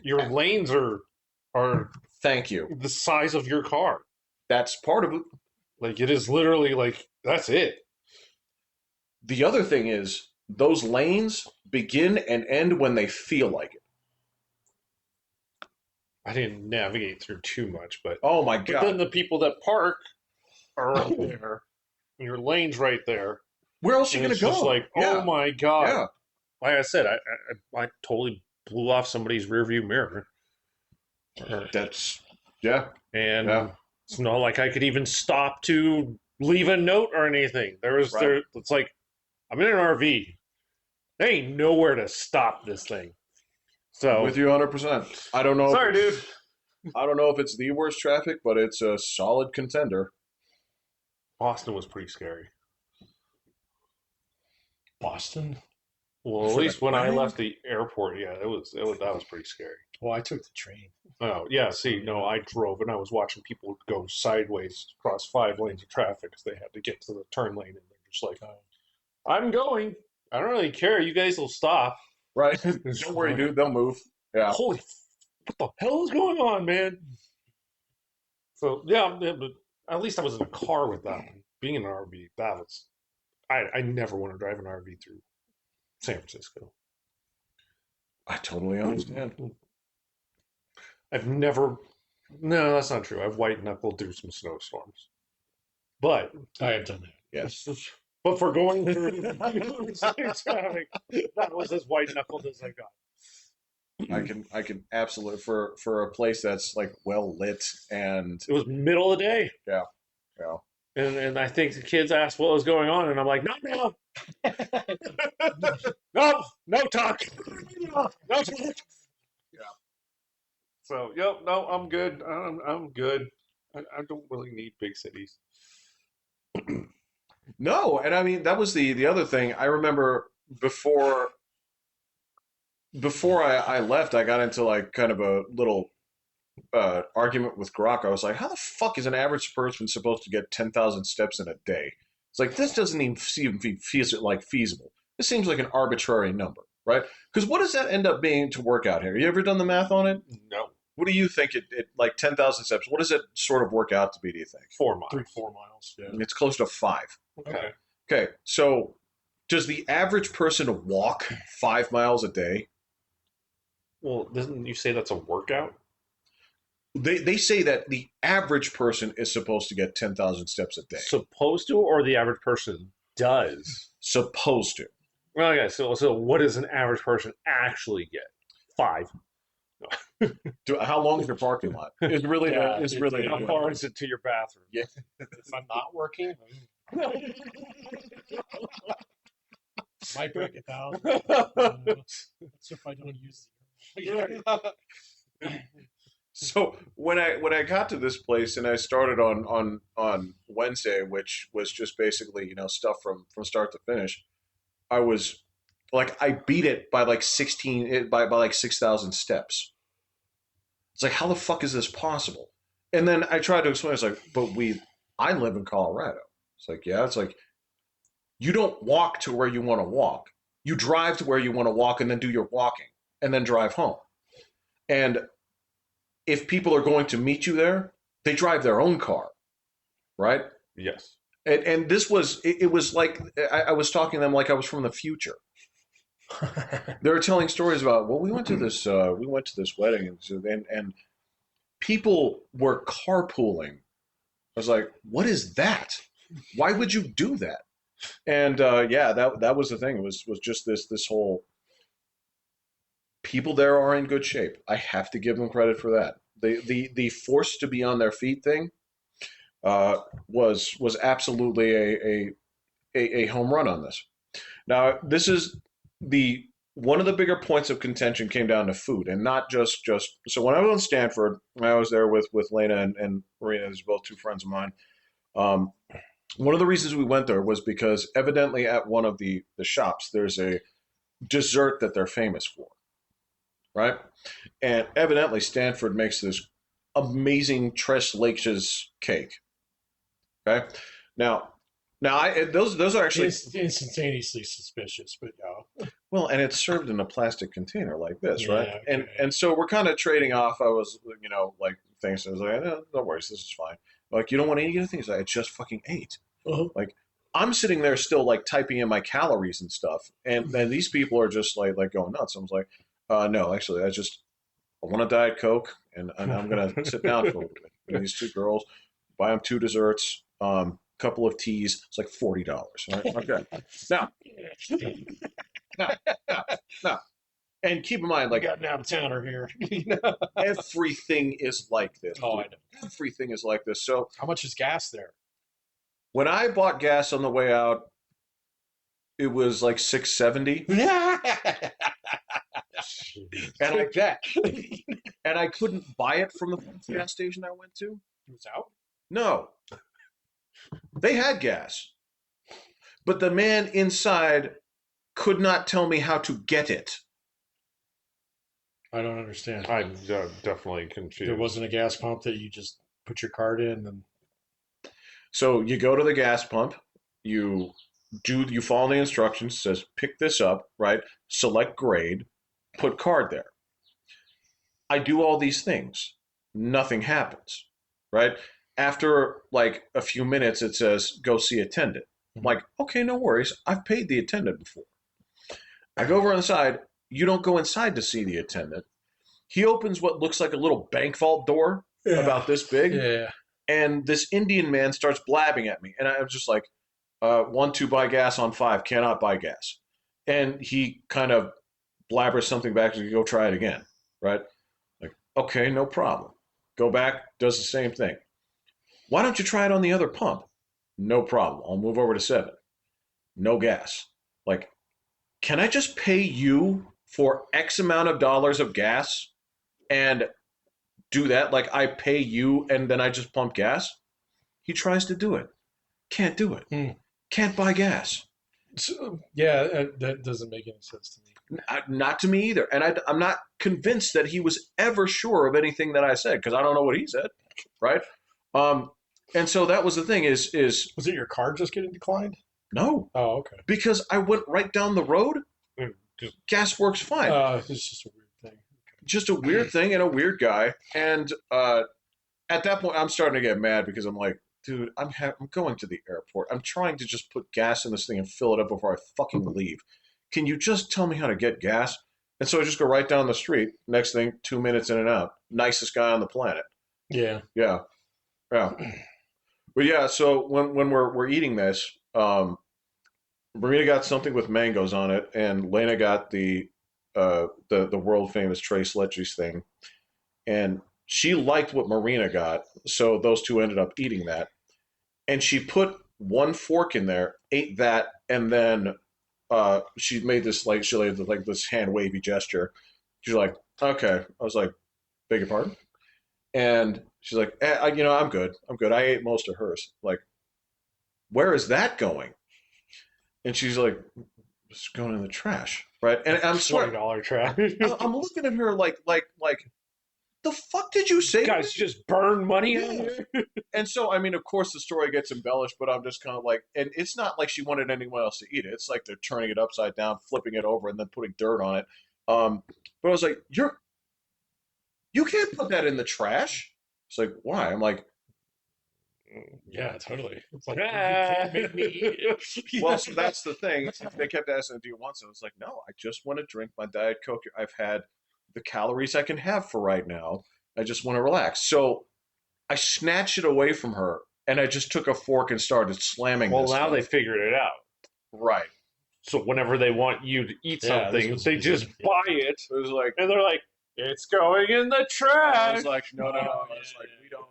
Your lanes are Thank you. the size of your car. That's part of it. Like it is literally like that's it. The other thing is those lanes begin and end when they feel like it. I didn't navigate through too much, but Oh my but god! then the people that park are right there. And your lane's right there. Where else are you And gonna it's go? just like, Yeah. oh my god! Yeah. Like I said, I totally blew off somebody's rearview mirror. That's yeah. And Yeah. it's not like I could even stop to leave a note or anything. Right. It's like I'm in an RV. There ain't nowhere to stop this thing. So With you 100%. I don't know. sorry, dude. I don't know if it's the worst traffic, but it's a solid contender. Boston was pretty scary. Boston? Well, at For least the when I plane? left the airport, yeah, that was pretty scary. Well, I took the train. Oh yeah, see, no, I drove and I was watching people go sideways across 5 lanes of traffic because they had to get to the turn lane, and they're just like, "I'm going. I don't really care. You guys will stop." Right? Don't worry, dude. They'll move. Yeah. Holy, what the hell is going on, man? So yeah, but at least I was in a car with that one. Being in an RV, that was. I never want to drive an RV through San Francisco. I totally understand. I've never. No, that's not true. I've white knuckled through some snowstorms, but I have done that. Yes. but for going through traffic, that was as white knuckled as I got. I can absolutely for a place that's like well lit and It was middle of the day. yeah. And I think the kids asked what was going on, and I'm like, not now. No talk. No talk. Yeah. So, yep, no, I'm good. I'm good. I don't really need big cities. No, and I mean that was the other thing. I remember before I left, I got into like kind of a little argument with Grok. I was like, how the fuck is an average person supposed to get 10,000 steps in a day? It's like this doesn't even seem feasible. This seems like an arbitrary number, right? Because what does that end up being to work out here? You ever done the math on it? No. What do you think it like 10,000 steps? What does it sort of work out to be, do you think? 4 miles. 4 miles. Yeah. It's close to 5. Okay. Okay, so does the average person walk 5 miles a day? Well, doesn't you say that's a workout? They say that the average person is supposed to get 10,000 steps a day. Supposed to, or the average person does? Supposed to. Well, yeah. So what does an average person actually get? 5. How long is your parking lot? It's really Yeah, it's it's really How far is it to your bathroom? Yeah. If I'm not working, might break it down. That's if I don't use the So when I got to this place and I started on Wednesday, which was just basically, you know, stuff from start to finish, I was like I beat it by like 6,000 steps. It's like, how the fuck is this possible? And then I tried to explain, it's like, but I live in Colorado. It's like, yeah, it's like you don't walk to where you want to walk. You drive to where you want to walk and then do your walking and then drive home. And if people are going to meet you there, they drive their own car, right? Yes. And this was it was like I was talking to them like I was from the future. They were telling stories about, well, we went to this wedding and people were carpooling was like, what is that? Why would you do that? And yeah, that was the thing. It was just this whole people there are in good shape. I have to give them credit for that. The forced to be on their feet thing was absolutely a home run on this. Now, this is the one of the bigger points of contention came down to food, and not just. So when I was in Stanford, I was there with Lena and Marina, who's both two friends of mine. Um, one of the reasons we went there was because evidently at one of the shops there's a dessert that they're famous for, right? And evidently Stanford makes this amazing tres leches cake. Okay, now those are actually It's instantaneously suspicious, but well, and it's served in a plastic container like this, yeah, right? okay. And so we're kind of trading off. I was, like things. I was like, no worries, this is fine. Like, you don't want any of the things I just fucking ate. Uh-huh. Like, I'm sitting there still like typing in my calories and stuff, and then these people are just like going nuts. I was like, no, actually, I want a Diet Coke, and I'm gonna sit down for a little bit. And these two girls buy them two desserts, couple of teas. It's like $40. Right? Okay. Now, now, and keep in mind, We like got an out of towner here. everything is like this. Oh, I know. Everything is like this. So How much is gas there? when I bought gas on the way out, it was like $6.70, and and I that. and I couldn't buy it from the gas station I went to. It was out? No, they had gas, but the man inside could not tell me how to get it. I don't understand. I'm definitely confused. There wasn't a gas pump that you just put your card in and So you go to the gas pump, you follow the instructions, it says pick this up, right? Select grade, put card there. I do all these things. Nothing happens, right? After like a few minutes, it says go see attendant. I'm like, okay, no worries. I've paid the attendant before. I go over inside. You don't go inside to see the attendant. He opens what looks like a little bank vault door about this big. Yeah. And this Indian man starts blabbing at me. And I was just like, 1, 2, buy gas on 5, cannot buy gas. And he kind of blabbers something back to go try it again, right? Like, okay, no problem. Go back, does the same thing. Why don't you try it on the other pump? No problem. I'll move over to 7. No gas. Like, can I just pay you for X amount of dollars of gas and do that? Like, I pay you and then I just pump gas? He tries to do it. Can't do it. Can't buy gas. So, yeah, that doesn't make any sense to me. Not to me either. And I'm not convinced that he was ever sure of anything that I said because I don't know what he said, right? And so that was the thing is Was it your card just getting declined? no, Oh, okay. because I went right down the road. Gas works fine. It's just a weird thing. Just a weird thing and a weird guy. And at that point, I'm starting to get mad because I'm like, dude, I'm going to the airport. I'm trying to just put gas in this thing and fill it up before I fucking leave. Can you just tell me how to get gas? And so I just go right down the street. Next thing, 2 minutes in and out. Nicest guy on the planet. Yeah. Yeah. But yeah, so when we're eating this, Marina got something with mangoes on it, and Lena got the world famous Tres Leches thing, and she liked what Marina got, so those two ended up eating that, and she put one fork in there, ate that, and then she made this like this hand wavy gesture. She's like, okay. I was like, beg your pardon? And she's like, I'm good. I ate most of hers. Like, where is that going? And she's like, it's going in the trash, right? And I'm $20 trash. I'm looking at her like, the fuck did you say? Guys, just burn money on here. And so, I mean, of course, the story gets embellished, but I'm just kind of like, and it's not like she wanted anyone else to eat it. It's like they're turning it upside down, flipping it over, and then putting dirt on it. But I was like, you can't put that in the trash. It's like, why? I'm like, Yeah, totally. It's like, you can't make me eat it. well, so that's the thing. They kept asking, do you want some? I was like, no, I just want to drink my Diet Coke. I've had the calories I can have for right now. I just want to relax. So I snatched it away from her, and I just took a fork and started slamming. Well, this now stuff. they figured it out. Right. So whenever they want you to eat something, they just buy it. It was like, and they're like, "It's going in the I trash." was like, no. It's like we don't.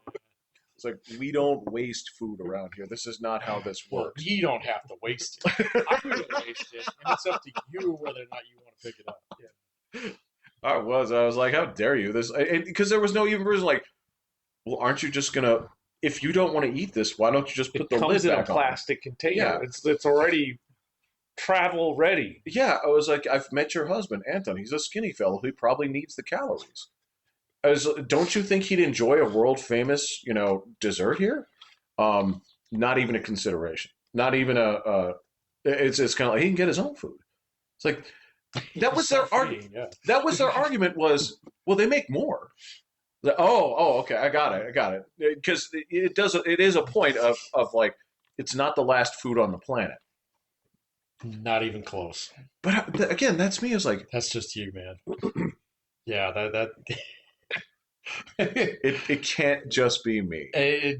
It's like we don't waste food around here. This is not how this works. You don't have to waste it. I'm going to waste it, and it's up to you whether or not you want to pick it up. Yeah. I was like, how dare you? This because there was no even reason. Like, well, aren't you just gonna? If you don't want to eat this, why don't you just put the lid comes in a back on? plastic container. Yeah. It's already travel ready. Yeah, I was like, I've met your husband, Anton. He's a skinny fellow. He probably needs the calories. Don't you think he'd enjoy a world famous, dessert here? Not even a consideration. Not even a. It's kind of like he can get his own food. It's like that was their argument. Yeah. That was their argument was, well, they make more. Okay, I got it. Because it is a point of like, it's not the last food on the planet. Not even close. But again, that's me. It's like that's just you, man. Yeah, that. it can't just be me. At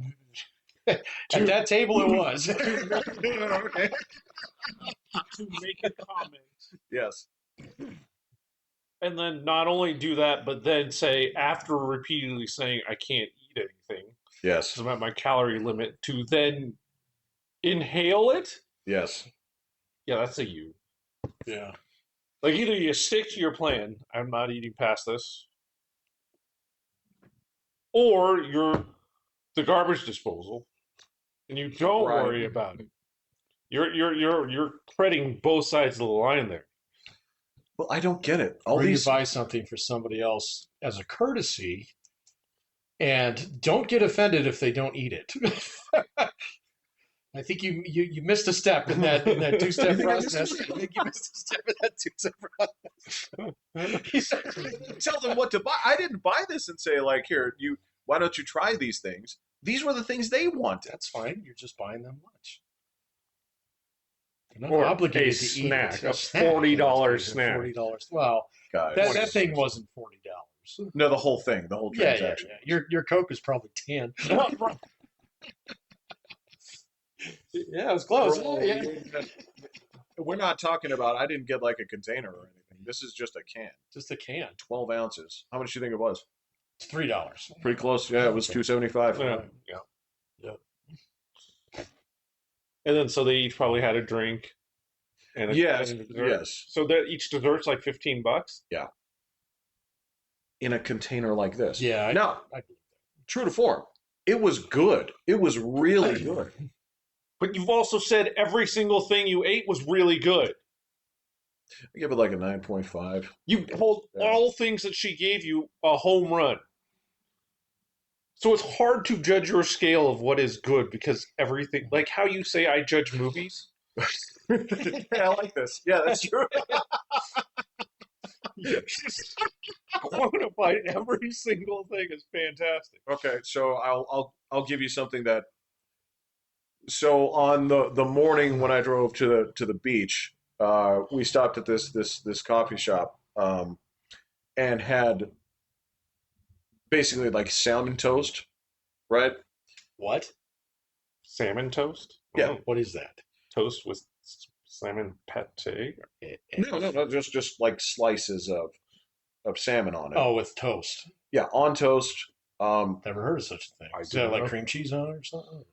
that table, it was. Okay. To make a comment. Yes. And then not only do that, but then say, after repeatedly saying, I can't eat anything, Yes. I'm at my calorie limit, to then inhale it? Yes. Yeah, that's a you. Yeah. Like, either you stick to your plan, I'm not eating past this, or you're the garbage disposal, and you don't worry about it. You're treading both sides of the line there. Well, I don't get it. Or you buy something for somebody else as a courtesy, and don't get offended if they don't eat it. I think you missed a step in that two-step process. I think you missed a step in that two-step process. Tell them what to buy. I didn't buy this and say like, here, why don't you try these things? These were the things they wanted. That's fine. You're just buying them lunch. Or obligated to snack, eat a $40 snack. $40. Well, guys, that thing wasn't $40. No, the whole thing, the whole transaction. Yeah. Your Coke was probably 10. Yeah, it was close. Yeah. We're not talking about. I didn't get like a container or anything. This is just a can. Just a can. 12 ounces. How much do you think it was? It's $3. Pretty close. Yeah, it was $2.75. Yeah. And then so they each probably had a drink. And a dessert. Yes. So that each dessert's like $15. Yeah. In a container like this. Yeah. Now, true to form, it was good. It was really good. But you've also said every single thing you ate was really good. I give it like a 9.5. You told all things that she gave you a home run. So it's hard to judge your scale of what is good because everything, like how you say I judge movies. I like this. Yeah, that's true. Quantify every single thing is fantastic. Okay, so I'll give you something that. So on the morning when I drove to the beach, we stopped at this coffee shop and had basically like salmon toast, right? What? Salmon toast? Yeah. Oh, what is that? Toast with salmon pate? No, just like slices of salmon on it. Oh, with toast. Yeah, on toast. Never heard of such a thing. Is that like cream cheese on it or something?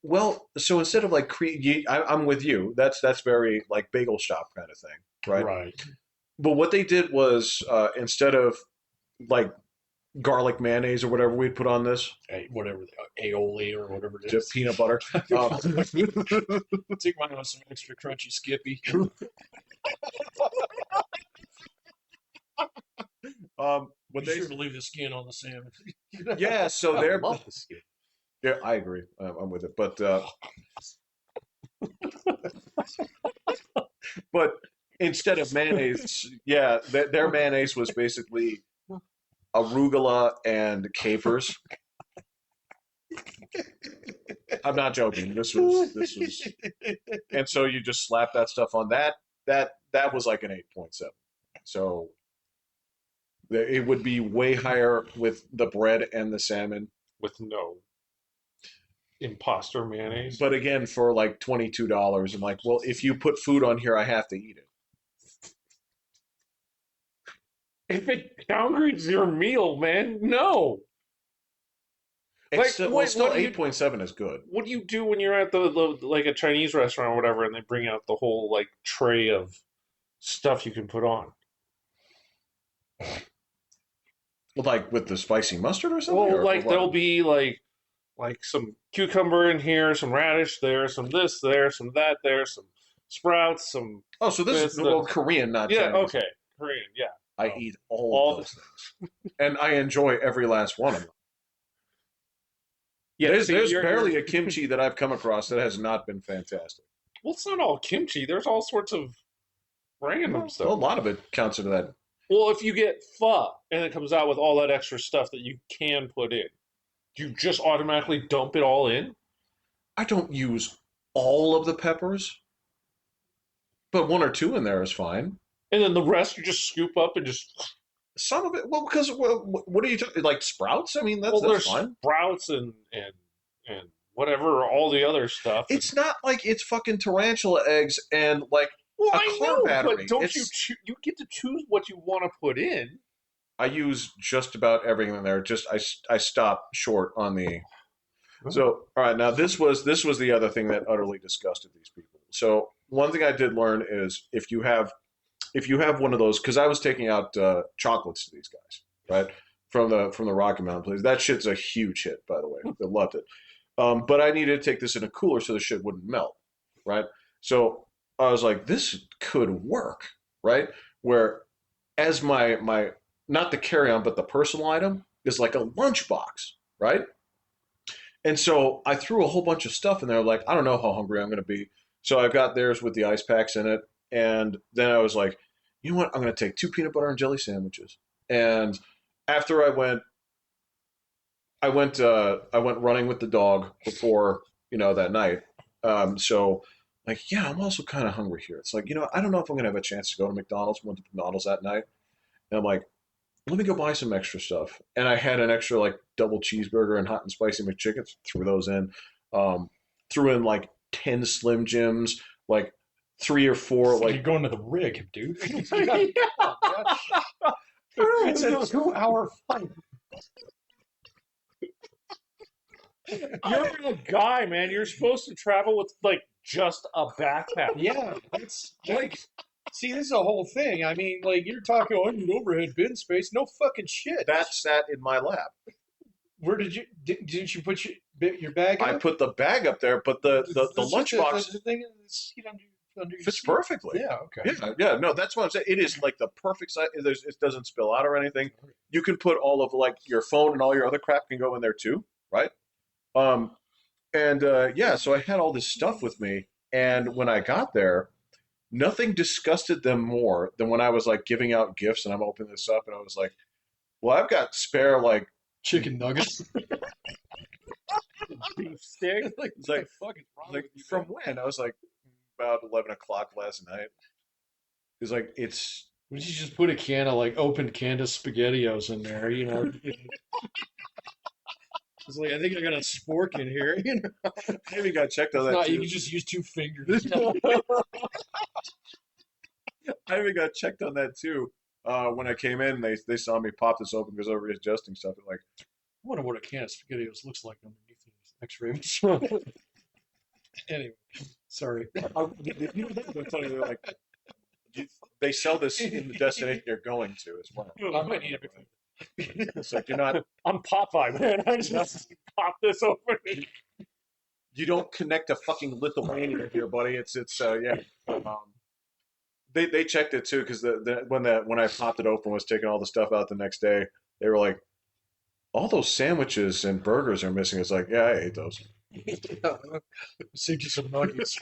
Well, so instead of like cream, I'm with you. That's very like bagel shop kind of thing, right? Right. But what they did was instead of like garlic mayonnaise or whatever we'd put on this, whatever aioli or whatever it is, just peanut butter. Take mine on some extra crunchy Skippy. What they should leave the skin on the salmon. Yeah, so I love the skin. Yeah, I agree. I'm with it, but but instead of mayonnaise, yeah, their mayonnaise was basically arugula and capers. I'm not joking. This was, and so you just slap that stuff on that. That was like an 8.7. So it would be way higher with the bread and the salmon. With no. Imposter mayonnaise. But again, for like $22, I'm like, well, if you put food on here, I have to eat it. If it downgrades your meal, man, no. It's still, well, still 8.7 is good. What do you do when you're at the like a Chinese restaurant or whatever, and they bring out the whole like tray of stuff you can put on? Like with the spicy mustard or something? Well, or like what? there'll be like some cucumber in here, some radish there, some this there, some that there, some sprouts, some. Oh, so this is well Korean, not yeah. Chinese. Okay, Korean. Yeah. I eat all of those things, and I enjoy every last one of them. Yeah, there's barely a kimchi that I've come across that has not been fantastic. Well, it's not all kimchi. There's all sorts of random stuff. Well, a lot of it counts into that. Well, if you get pho and it comes out with all that extra stuff that you can put in, do you just automatically dump it all in? I don't use all of the peppers, but one or two in there is fine. And then the rest you just scoop up and just. Some of it, well, because what are you talking like sprouts? I mean, that's fine. Sprouts and whatever, all the other stuff. It's not like it's fucking tarantula eggs and like I know, battery. But don't you get to choose what you want to put in? I use just about everything in there. Just I stop short on the. So all right, now this was the other thing that utterly disgusted these people. So one thing I did learn is if you have one of those, because I was taking out chocolates to these guys, right, from the Rocky Mountain place. That shit's a huge hit, by the way. They loved it. But I needed to take this in a cooler so the shit wouldn't melt, right? So I was like, this could work, right? Where as my not the carry-on, but the personal item is like a lunchbox, right? And so I threw a whole bunch of stuff in there. Like, I don't know how hungry I'm going to be. So I got theirs with the ice packs in it. And then I was like, you know what? I'm going to take 2 peanut butter and jelly sandwiches. And after I went running with the dog before, that night. So like, yeah, I'm also kind of hungry here. It's like, I don't know if I'm going to have a chance to go to McDonald's. Went to McDonald's that night. And I'm like, let me go buy some extra stuff. And I had an extra like double cheeseburger and hot and spicy McChickens. Threw those in. Threw in like 10 Slim Jims, like 3 or 4. Like you're going to the rig, dude. It's a 2-hour flight. You're a guy, man. You're supposed to travel with like just a backpack. Yeah, it's like. See, this is a whole thing. I mean, like, you're talking, I need overhead bin space. No fucking shit. That sat in my lap. Where didn't you put your bag up? I put the bag up there, but the lunchbox the thing is, under fits perfectly. Yeah, okay. Yeah. No, that's what I'm saying. It is like the perfect size. It doesn't spill out or anything. You can put all of like your phone and all your other crap can go in there too, right? So I had all this stuff with me, and when I got there, nothing disgusted them more than when I was like giving out gifts and I'm opening this up and I was like, well, I've got spare like chicken nuggets. Beef stick. It's like, fuck is wrong with you, from when? I was like, about 11 o'clock last night. He's like, it's. Would you just put a can of like opened can of SpaghettiOs in there? It's like, I think I got a spork in here. I even got checked on that. No, too. you can just use 2 fingers. I even got checked on that too. When I came in, they saw me pop this open because I was readjusting stuff. They're like, I wonder what a can of SpaghettiOs looks like underneath the X-ray machine. Anyway, sorry. They're like, they sell this in the destination you're going to as well. I might need it. It's like you're not. I'm Popeye, man. I just pop this open. You don't connect to fucking Lithuania here, buddy. It's yeah. They checked it too because when I popped it open, was taking all the stuff out the next day. They were like, all those sandwiches and burgers are missing. It's like, yeah, I ate those. Save you some nuggets.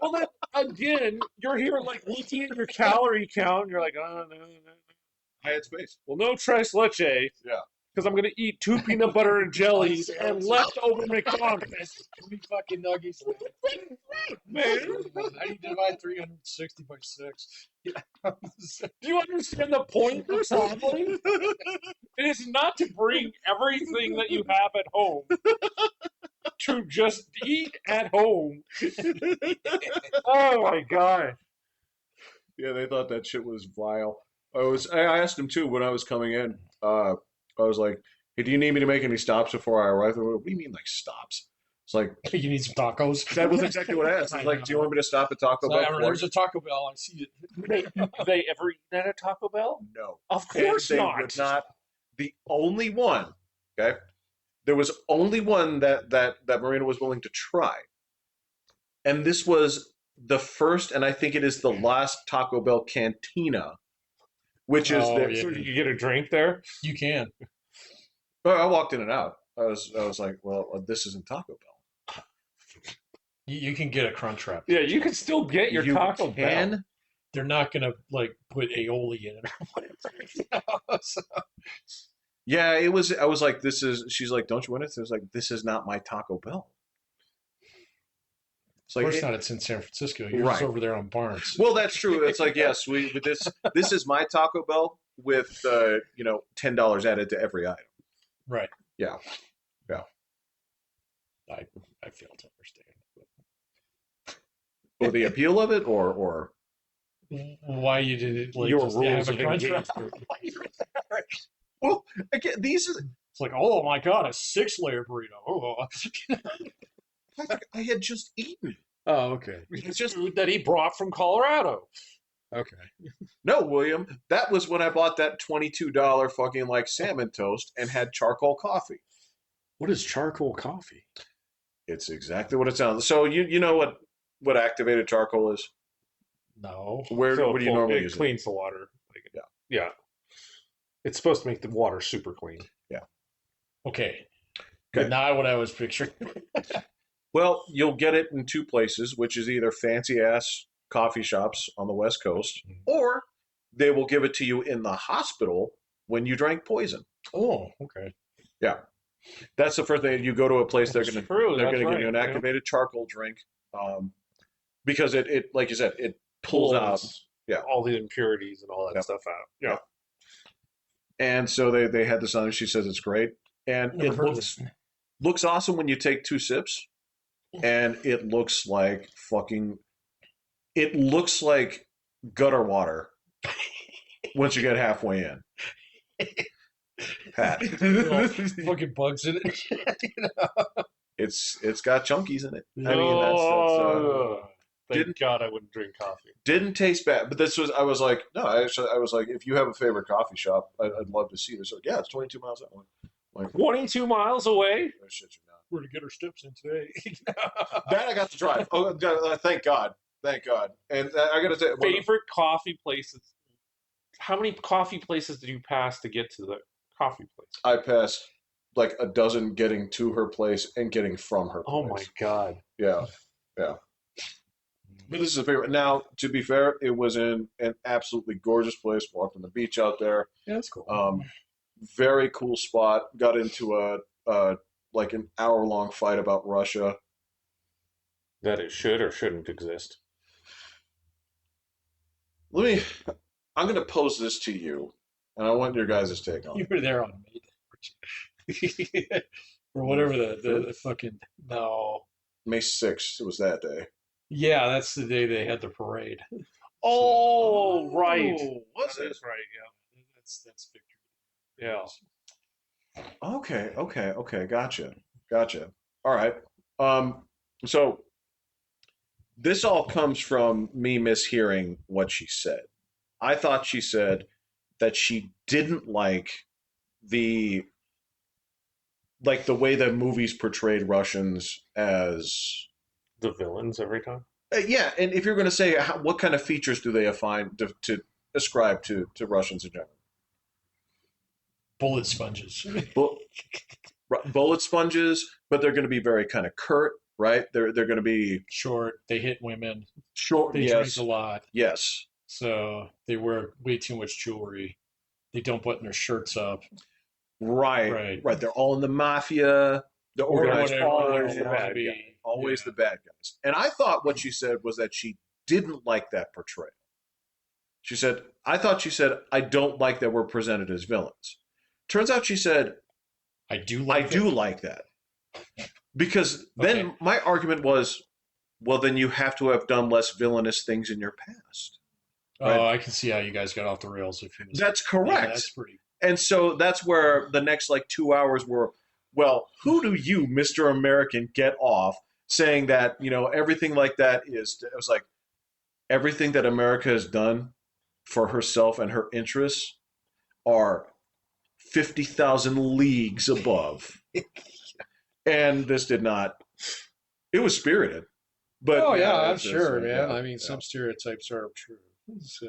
Well, then again, you're here like looking at your calorie count. And you're like, oh no. I had space. Well, no tres leche. Yeah. Because I'm going to eat 2 peanut butter and jellies and leftover McDonald's. 3 fucking nuggets. Man. How do you divide 360 by 6? Do you understand the point of traveling? It is not to bring everything that you have at home to just eat at home. Oh my god. Yeah, they thought that shit was vile. I asked him too when I was coming in. I was like, "Hey, do you need me to make any stops before I arrive?" What do you mean, like stops? It's like You need some tacos. that was exactly what I asked. It's like, "Do you want me to stop at Taco So, Bell?" there's a Taco Bell. I see it. They ever eaten at a Taco Bell? No, Of course they not. would not. The only one, okay, there was only one that Marina was willing to try, and this was the first, and I think it is the last Taco Bell Cantina, which is Oh, the. yeah. So you get a drink there? You can. Well, I walked in and out. I was like, well, this isn't Taco Bell. You can get a crunch wrap. Yeah, you can still get your You Taco can. Bell. They're not gonna like put aioli in it or whatever. So, Yeah, it was. I was like, this is. She's like, don't you want it? I was like, this is not my Taco Bell. It's of like, course not. It's in San Francisco. You're Right. just over there on Barnes. well, that's true. It's like, yes, with this. This is my Taco Bell with $10 added to every item. Right. Yeah. I fail to understand. Or the appeal of it, or Why you did it? Like Your just rules have a of crunch wrap? engagement. well, again, these are. It's like, oh my god, a 6-layer burrito. Oh. I had just eaten. Oh, okay. It's just food that he brought from Colorado. Okay. No, William, that was when I bought that $22 fucking like salmon toast and had charcoal coffee. What is charcoal coffee? It's exactly what it sounds. So you know what activated charcoal is? No. Where do you normally it use it? cleans the water. Yeah. Yeah. It's supposed to make the water super clean. Okay. Okay. Not what I was picturing. Well, you'll get it in two places, which is either fancy ass coffee shops on the West Coast, or they will give it to you in the hospital when you drank poison. Oh, okay. Yeah. That's the first thing. You go to a place, they're That's going true, to that's give you an right, activated charcoal drink, because it like you said, it pulls out. Yeah. all the impurities and all that Yep. stuff out. Yeah. And so they had this on, and she says it's great, and Never it heard of looks awesome when you take 2 sips, and it looks like fucking. It looks like gutter water once you get halfway in. Pat, Little fucking bugs in it. You know? it's got chunkies in it. I mean, Thank didn't- God I wouldn't drink coffee. didn't taste bad, but this was. I was like, no, I was like, if you have a favorite coffee shop, I'd love to see this. Like, yeah, it's 22 miles that one. Like, 22 miles away? oh, shit, you're not. We're to get our steps in today. That I got to drive. Oh, God, thank God. Thank God. And I got to say, Favorite coffee places? How many coffee places did you pass to get to the coffee place? I passed like a dozen getting to her place and getting from her place. Oh my God. Yeah. But this is a favorite. Now, to be fair, it was in an absolutely gorgeous place. Walked on the beach out there. Yeah, that's cool. Very cool spot. Got into a like an hour-long fight about Russia. That it should or shouldn't exist. I'm going to pose this to you, and I want your guys' take on You it. were there on May Day. Or whatever the fucking. No. May 6th, it was that day. Yeah, that's the day they had the parade. Oh, right. Was That it? is right, yeah. That's victory. Yeah. Okay. Gotcha. All right. So this all comes from me mishearing what she said. I thought she said that she didn't like the way that movies portrayed Russians as The villains every time. yeah. And if you're going to say what kind of features do they find to ascribe to Russians in general? Bullet sponges. Bullet sponges, but they're going to be very kind of curt, right? They're going to be Short. They hit women. short. They drink a lot. Yes. So they wear way too much jewelry. They don't button their shirts up. Right. They're all in the mafia, the organized whatever, crime, whatever. always the bad guys. And I thought what she said was that she didn't like that portrayal. I thought she said, I don't like that we're presented as villains. Turns out she said, I do like that. Because then my argument was, well, then you have to have done less villainous things in your past. Right? Oh, I can see how you guys got off the rails. That's correct. Yeah, that's pretty. And so that's where the next like 2 hours were. Well, who do you, Mr. American, get off saying that everything like that is? It was like everything that America has done for herself and her interests are 50,000 leagues above. And this did not. It was spirited. But I'm sure, man. I mean, some stereotypes are true. So,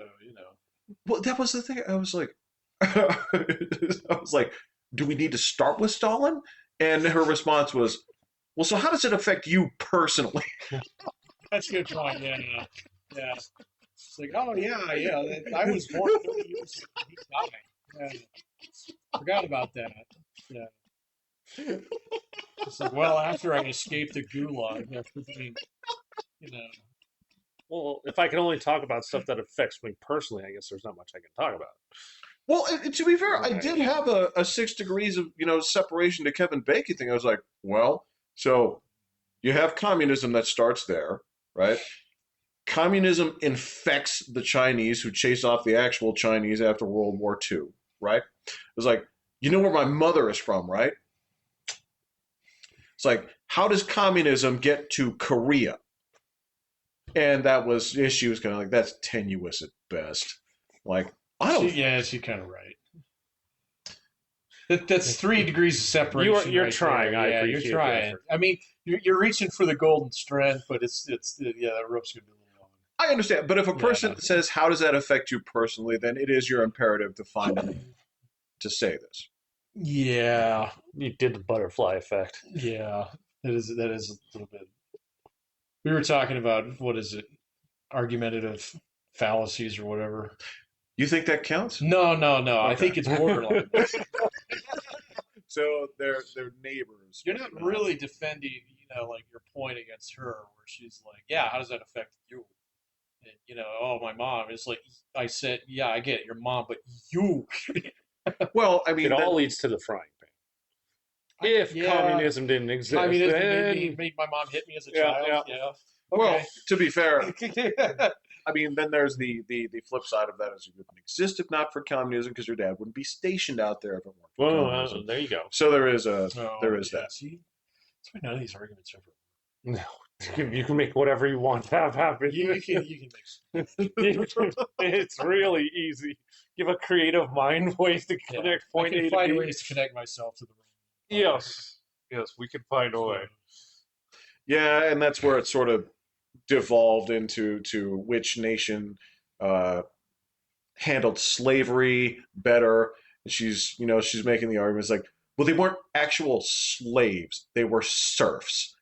Well, that was the thing. I was like, do we need to start with Stalin? And her response was, well, so how does it affect you personally? That's a good point. Yeah. It's like, oh, yeah. I was born 30 years ago. He died. Yeah. Forgot about that. Yeah. It's like, well, after I escaped the gulag, after being, Well, if I can only talk about stuff that affects me personally, I guess there's not much I can talk about. Well, to be fair, I did have a 6 degrees of separation to Kevin Bacon thing. I was like, well, so you have communism that starts there, right? Communism infects the Chinese who chase off the actual Chinese after World War II, right? It was like, you know where my mother is from, right? It's like, how does communism get to Korea? And that was, she was kind of like, that's tenuous at best. Like, I don't. She's kind of right. That's 3 degrees of separation. You're right trying. There. I Yeah, appreciate you're trying. I mean, you're reaching for the golden strand, but it's that rope's gonna be a little long. I understand, but if a person says, "How does that affect you personally?" then it is your imperative to find a name to say this. Yeah, you did the butterfly effect. Yeah, that is a little bit. We were talking about what is it, argumentative fallacies or whatever. You think that counts? No. Okay. I think it's borderline. So they're neighbors. You're not really defending, like your point against her, where she's like, "Yeah, how does that affect you?" And oh, my mom. It's like I said, "Yeah, I get it, your mom, but you." Well, I mean, it all leads to the frying pan. If communism didn't exist, communism then made my mom hit me as a child. Yeah. Okay. Well, to be fair, I mean, then there's the flip side of that is it wouldn't exist if not for communism, because your dad wouldn't be stationed out there if it weren't for communism. There you go. So there is that. See, that's why none of these arguments ever. No, you can make whatever you want to have happen. You can mix. It's really easy. You have a creative mind, ways to connect point A to B. I can find ways to connect myself to the room. Yes, we can find a way. Yeah, and that's where it sort of devolved into which nation handled slavery better. She's making the arguments like, well, they weren't actual slaves; they were serfs.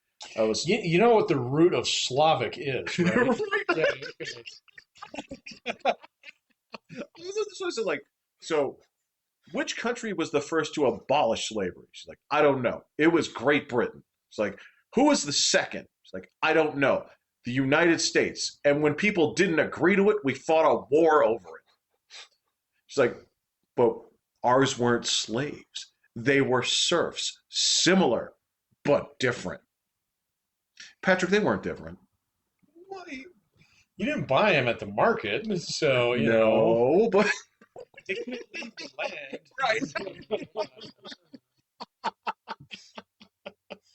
You know what the root of Slavic is, right? So which country was the first to abolish slavery? She's like, I don't know. It was Great Britain. It's like, who was the second? She's like, I don't know. The United States. And when people didn't agree to it, we fought a war over it. She's like, but ours weren't slaves. They were serfs. Similar, but different. Patrick, they weren't different. Well, you didn't buy them at the market, so no, but they couldn't leave the land. Right.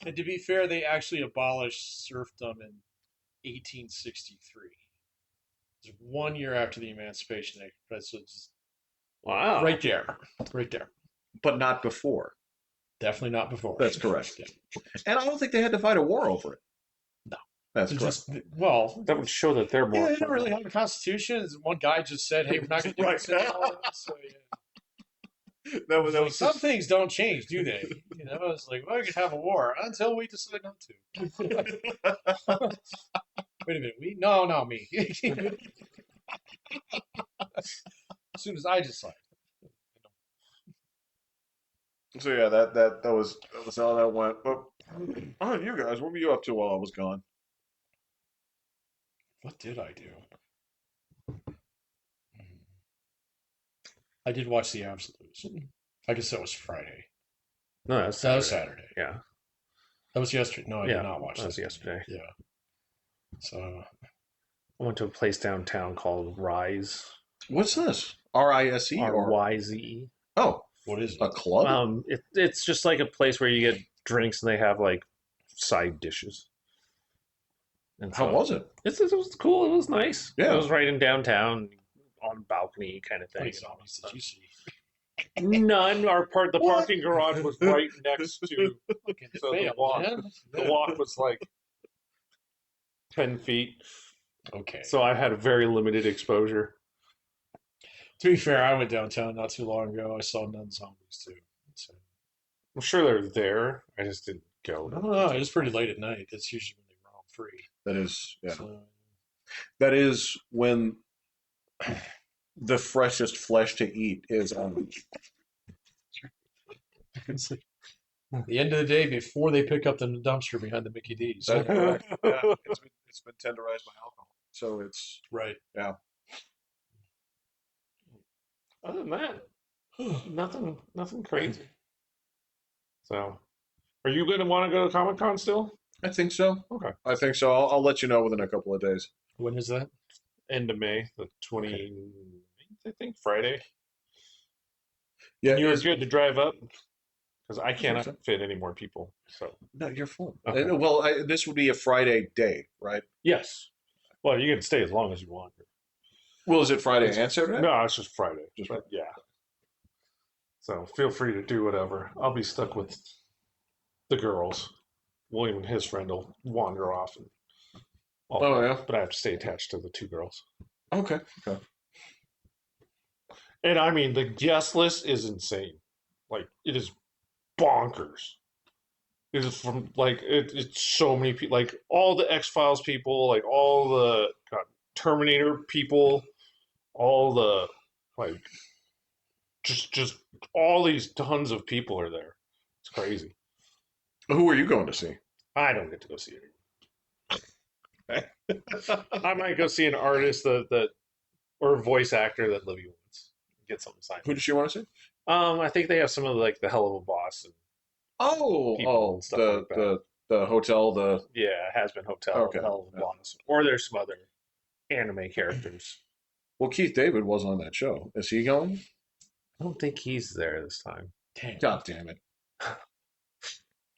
And to be fair, they actually abolished serfdom in 1863. It was 1 year after the Emancipation Act. So it's wow, right there, but not before. Definitely not before. That's correct. Yeah. And I don't think they had to fight a war over it. No. That's correct. That would show that they're more. They didn't really have a constitution. One guy just said, "Hey, we're not going to do this anymore." So that was some things don't change, do they? It's like, well, we can have a war until we decide not to. Wait a minute, we? No, me. As soon as I decide. So yeah, that was how that went. But you guys, what were you up to while I was gone? What did I do? I did watch The Absolutes. I guess that was Friday. No, that was Saturday. Yeah. That was yesterday. No, I did not watch that was that. yesterday. Yeah. So I went to a place downtown called Rise. What's this? RISE or RYZE. oh, what is it? a club? It's just like a place where you get drinks and they have like side dishes. And How was it? It was cool. It was nice. Yeah. It was right in downtown on balcony kind of How many thing. zombies did you see? None. The parking garage was right next to. So Fail, the walk was like 10 feet. Okay. So I had a very limited exposure. To be fair, I went downtown not too long ago. I saw none zombies too. So. I'm sure they're there. I just didn't go. I don't know. It was pretty late at night. That's usually when they roam free. That is, yeah. So, That is when the freshest flesh to eat is on. the end of the day, before they pick up the dumpster behind the Mickey D's. That's correct. Yeah, it's been tenderized by alcohol, so it's Right. Yeah. Other than that, nothing crazy. So, are you going to want to go to Comic-Con still? I think so. Okay. I think so. I'll let you know within a couple of days. When is that? End of May, the 29th, I think, Friday. Yeah, You were good to drive up? Because I cannot so. fit any more people. So No, you're full. Okay. Well, this would be a Friday day, right? yes. Well, you can stay as long as you want. Well, is it Friday and Saturday? No, it's just Friday. Just But yeah. So feel free to do whatever. I'll be stuck with the girls. William and his friend will wander off. And yeah. But I have to stay attached to the two girls. Okay. And I mean, the guest list is insane. Like, it is bonkers. It is from, like, it's so many people. Like, all the X-Files people, like, all the Terminator people, all the, like, just all these tons of people are there. It's crazy. Who are you going to see? I don't get to go see it. I might go see an artist that or a voice actor that Libby wants. Get something signed. Who does she want to see? I think they have some of like the Hell of a Boss and and stuff like that. the hotel, Has Been Hotel, Okay. Hell of a Boss, or there's some other anime characters. Well, Keith David was on that show. Is he going? I don't think he's there this time. Damn. God damn it!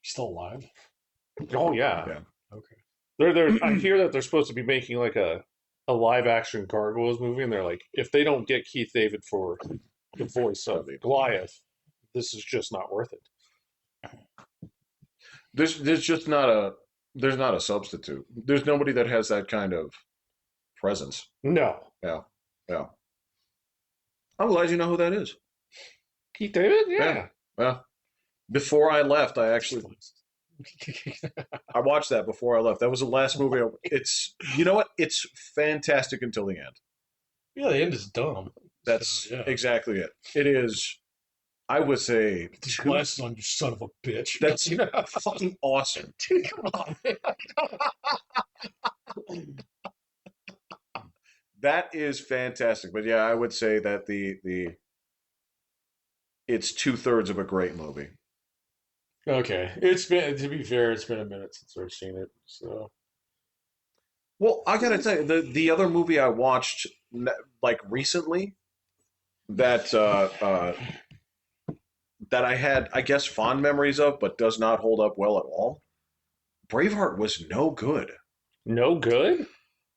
Still alive? Oh yeah. Yeah. Okay. They're I hear that they're supposed to be making like a live action Gargoyles movie, and they're like, if they don't get Keith David for the voice of Goliath, this is just not worth it. There's just not a substitute. There's nobody that has that kind of presence. No. Yeah. I'm glad you know who that is. Keith David? Yeah. Well, before I left, I watched that before I left. That was the last movie. It's you know what? It's fantastic until the end. Yeah, the end is dumb. That's So, yeah. exactly it. It is. I would say Put these glasses on, you son of a bitch. that's fucking awesome. Dude, come on, man. That is fantastic. But yeah, I would say that the it's 2/3 of a great movie. Okay. It's been, to be fair, it's been a minute since I've seen it. So Well, I gotta tell you, the other movie I watched like recently that that I had, I guess, fond memories of, but does not hold up well at all. Braveheart was no good. No good?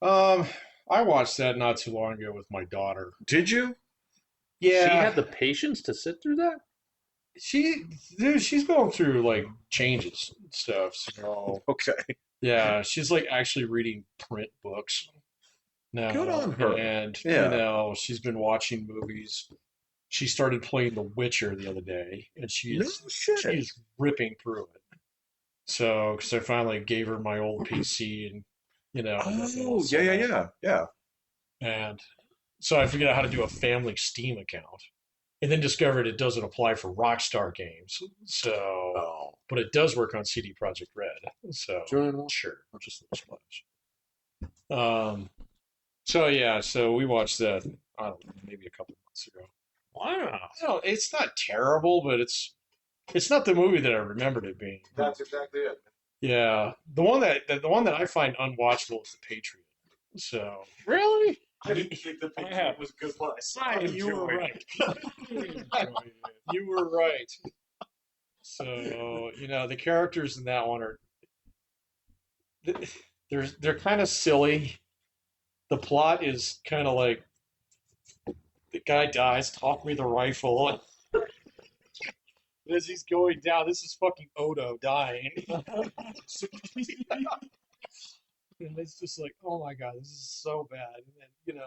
I watched that not too long ago with my daughter. Did you? Yeah. She had the patience to sit through that? She's going through like changes and stuff. So Okay. yeah, she's like actually reading print books now. Good on her. And Yeah. she's been watching movies. She started playing The Witcher the other day, and No shit. she's ripping through it. So, because I finally gave her my old PC, and Oh, yeah. and so I figured out how to do a family Steam account, and then discovered it doesn't apply for Rockstar games. So, Oh. but it does work on CD Projekt Red. So, Sure. sure, I'll just let it splash. So yeah, so we watched that. I don't know, maybe a couple months ago. Wow. No, it's not terrible, but it's not the movie that I remembered it being. That's exactly it. Yeah, the one that I find unwatchable is The Patriot. So Really? I didn't think the picture was good, but you were right. You were right. So the characters in that one are they're kind of silly. The plot is kind of like the guy dies, toss me the rifle, and as he's going down, this is fucking Odo dying. And it's just like, oh my god, this is so bad. And then,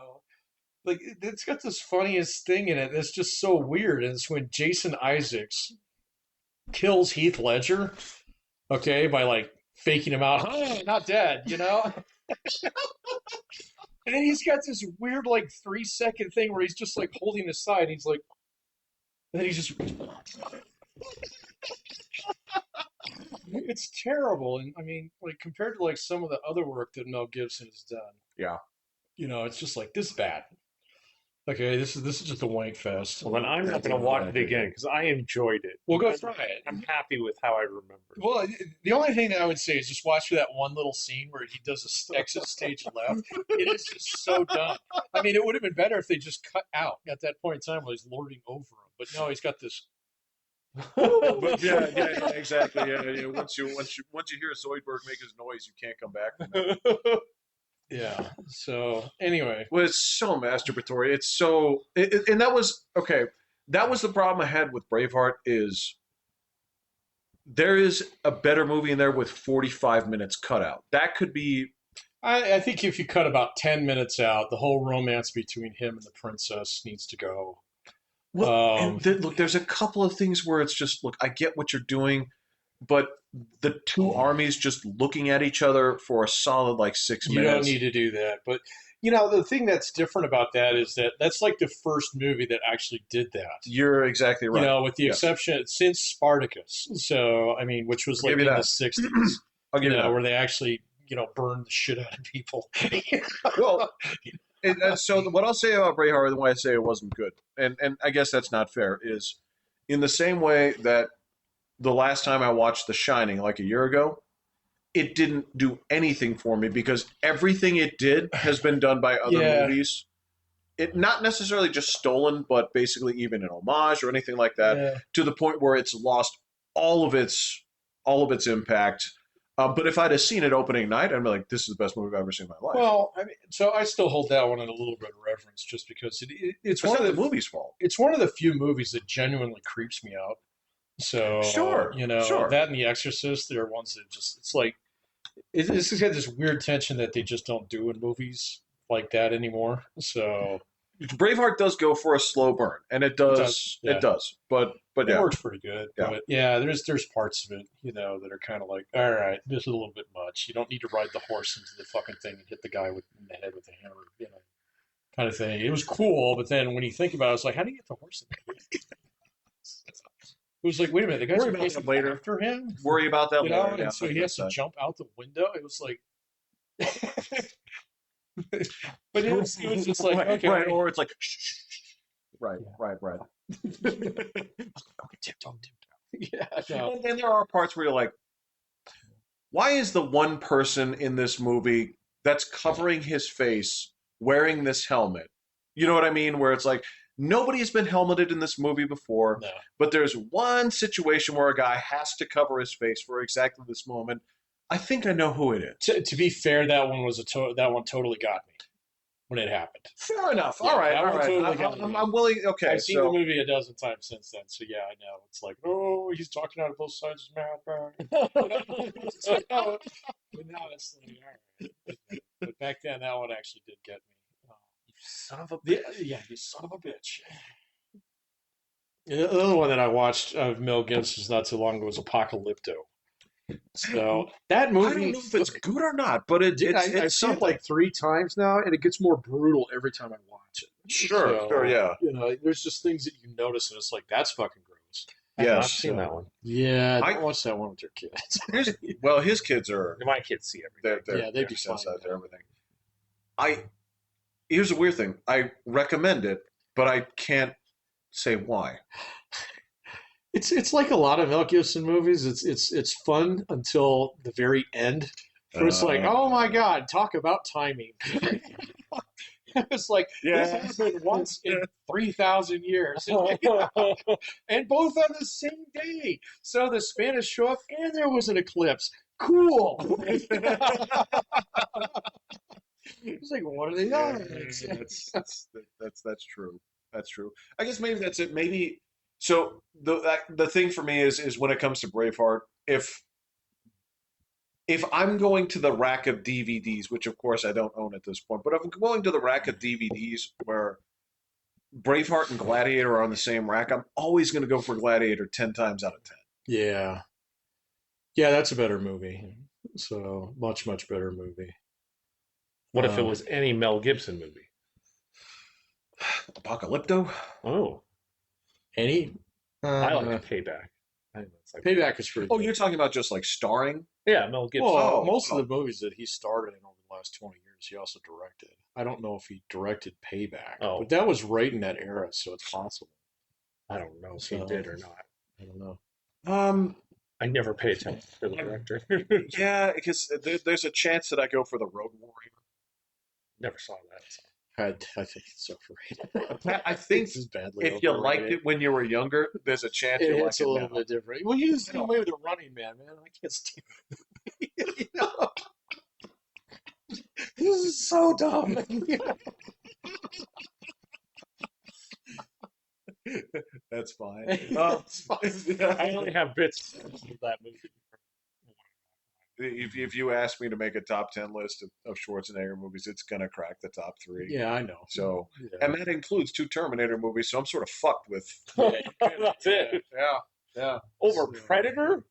like it's got this funniest thing in it that's just so weird. And it's when Jason Isaacs kills Heath Ledger, okay, by like faking him out, oh, not dead, And then he's got this weird like 3-second thing where he's just like holding his side. And he's like, and then he's just, it's terrible. And I mean, like compared to like some of the other work that Mel Gibson has done, yeah. it's just like this bad. Okay, this is just a wank fest. Well, then I'm not going to watch it again because I enjoyed it. Well, go try it. I'm happy with how I remember it. Well, the only thing that I would say is just watch for that one little scene where he does a exit stage left. It is just so dumb. I mean, it would have been better if they just cut out at that point in time while he's lording over him. But no, he's got this. But yeah, exactly. Yeah. Once you hear Zoidberg make his noise, you can't come back from it. Yeah. So anyway, Well, it's so masturbatory. It's so, and that was okay. That was the problem I had with Braveheart. Is there is a better movie in there with 45 minutes cut out. That could be. I think if you cut about 10 minutes out, the whole romance between him and the princess needs to go. Well, and look, there's a couple of things where it's just, look, I get what you're doing, but the two armies just looking at each other for a solid like 6 minutes. You don't need to do that. But, the thing that's different about that is that that's like the first movie that actually did that. You're exactly right. With the exception since Spartacus. So, I mean, which was like in the 60s. I'll give you that. Where they actually, burned the shit out of people. Well, and so what I'll say about Braveheart, the way I say it wasn't good, and I guess that's not fair, is in the same way that the last time I watched The Shining, like a year ago, it didn't do anything for me because everything it did has been done by other movies. It not necessarily just stolen, but basically even an homage or anything like that, to the point where it's lost all of its impact. But if I'd have seen it opening night, I'd be like, "This is the best movie I've ever seen in my life." Well, I mean, so I still hold that one in a little bit of reverence, just because it's one of the movie's fault. It's one of the few movies that genuinely creeps me out. So sure. That and The Exorcist, there are ones that just it's like this has got this weird tension that they just don't do in movies like that anymore. So Braveheart does go for a slow burn, and it does. It does. But it works pretty good. Yeah. But there's parts of it, that are kind of like, all right, this is a little bit much. You don't need to ride the horse into the fucking thing and hit the guy in the head with a hammer, kind of thing. It was cool, but then when you think about it, it's like, how do you get the horse in the head? It was like, wait a minute, the guy's chasing after him. Worry about that later. And so he has to jump out the window. It was like, but it was just like, okay, right, or it's like, shh. Right. Tiptoe. Yeah. No. And then there are parts where you're like, why is the one person in this movie that's covering his face wearing this helmet? You know what I mean? Where it's like, nobody's been helmeted in this movie before, but there's one situation where a guy has to cover his face for exactly this moment. I think I know who it is. To be fair, that one was that one totally got me when it happened. Fair enough. All right. Totally I'm willing. Okay. I've seen the movie a dozen times since then, so yeah, I know. It's like, oh, he's talking out of both sides of his mouth. But now it's like, all right. But back then, that one actually did get me. Son of a bitch. Yeah, you son of a bitch. The other one that I watched of Mel Gibson's not too long ago was Apocalypto. So that movie, I don't know if it's good or not, but I've seen it like 3 times now, and it gets more brutal every time I watch it. Sure, yeah. There's just things that you notice, and it's like, that's fucking gross. Yes. I've seen that one. Yeah, I watch that one with your kids. Well, his kids are. My kids see everything. They'd be fine to everything. Here's a weird thing. I recommend it, but I can't say why. It's like a lot of Mel Gibson movies. It's fun until the very end. Where it's like, oh my God, talk about timing. It's like this Yeah. happened once in 3,000 years, and both on the same day. So the Spanish show up, and there was an eclipse. Cool. It's like, what are the odds? That's true. That's true. I guess maybe that's it. Maybe so. The thing for me is when it comes to Braveheart, if I'm going to the rack of DVDs, which of course I don't own at this point, but if I'm going to the rack of DVDs where Braveheart and Gladiator are on the same rack, I'm always going to go for Gladiator 10 times out of 10. Yeah, yeah, that's a better movie. So much better movie. What if it was any Mel Gibson movie? Apocalypto? Oh, Any? I like Payback. I think that's like Payback is pretty. Oh, good. you're talking about just like starring? Yeah, Mel Gibson. Well, Oh, most oh. of the movies that he starred in over the last 20 years, he also directed. I don't know if he directed Payback, but that was right in that era, so it's possible. I don't know if he did or not. I don't know. I never pay attention to the director. Yeah, because there's a chance that I go for the Road Warrior. Never saw that. So. I think it's overrated. I think it's badly if you liked it when you were younger, there's a chance you like it's it a little now. bit different. Well, you just away with the Running Man, man. I can't stand it. You know? This is so dumb. That's fine. It's fine. I only have bits of that movie. If you ask me to make a top 10 list of Schwarzenegger movies, it's gonna crack the top 3. Yeah, I know. So, Yeah. and that includes 2 Terminator movies. So I'm sort of fucked with. That's it. Yeah. Over Predator?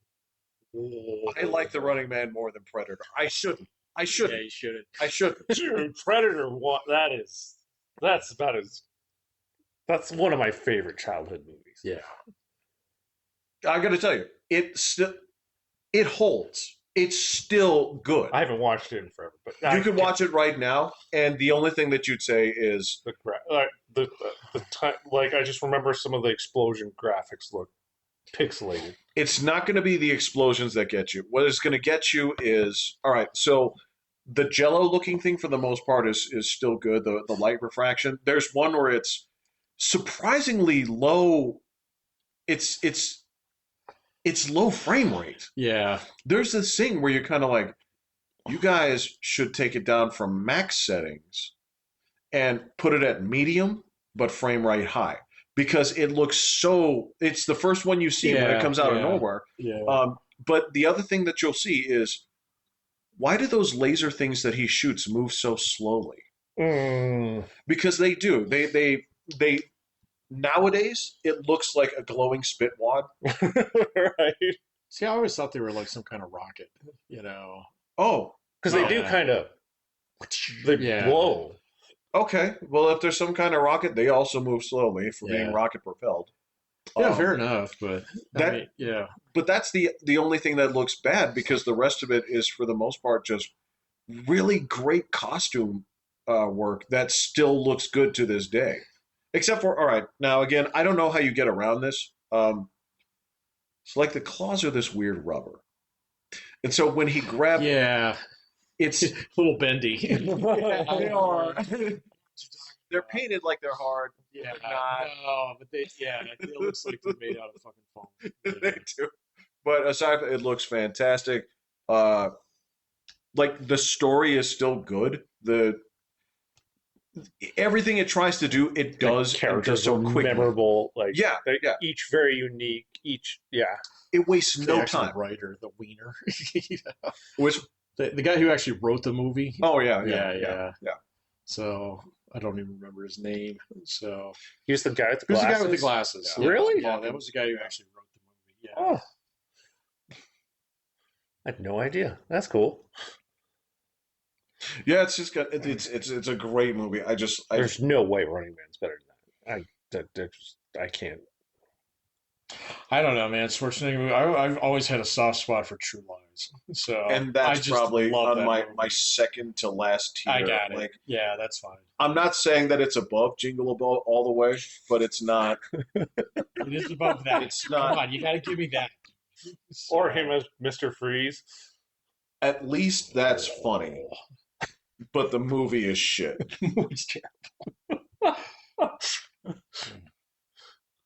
I like The Running Man more than Predator. I shouldn't. Yeah, you shouldn't. I shouldn't. Dude, Predator. That's one of my favorite childhood movies. Yeah. I got to tell you, it holds. It's still good. I haven't watched it in forever, but you could watch it right now, and the only thing that you'd say is the time. Like I just remember some of the explosion graphics look pixelated. It's not going to be the explosions that get you. What is going to get you is all right. So the Jello-looking thing, for the most part, is still good. The light refraction. There's one where it's surprisingly low. It's low frame rate. Yeah. There's this thing where you're kind of like, you guys should take it down from max settings and put it at medium, but frame rate high. Because it looks so, it's the first one you see when it comes out of nowhere. Yeah. But the other thing that you'll see is, why do those laser things that he shoots move so slowly? Because they do. They nowadays, it looks like a glowing spit wad. Right. See, I always thought they were like some kind of rocket, you know. Oh. Because they do kind of, they blow. Okay. Well, if there's some kind of rocket, they also move slowly for being rocket propelled. Yeah, fair enough, but But that's the only thing that looks bad, because the rest of it is, for the most part, just really great costume work that still looks good to this day. Except for, all right, now again, I don't know how you get around this. It's like the claws are this weird rubber. And so when he grabs... Yeah. It's a little bendy. They are. They're painted like they're hard. Yeah. They're not. No, but it looks like they're made out of fucking foam. Yeah. They do. But aside from it, looks fantastic. Like, the story is still good. Everything it tries to do, it does. The characters so quickly. Memorable. Like, they're each very unique. It wastes no time. The writer, the wiener. Which the guy who actually wrote the movie. Oh yeah. So I don't even remember his name. So he was the guy with the glasses. Who's the guy with the glasses? Yeah. Really? Yeah, that was the guy who actually wrote the movie. Yeah. Oh. I had no idea. That's cool. Yeah, it's just got it's a great movie. There's no way Running Man's better than that. I can't. I don't know, man. Schwarzenegger. I've always had a soft spot for True Lies, so And I that's just probably love on that my movie. second to last I tier. got it. Like, Yeah, that's fine. I'm not saying that it's above Jingle All the Way, but it's not. It is above that. It's Come not. on, you got to give me that. Or him as Mr. Freeze. At least that's funny, but the movie is shit. Movie's terrible.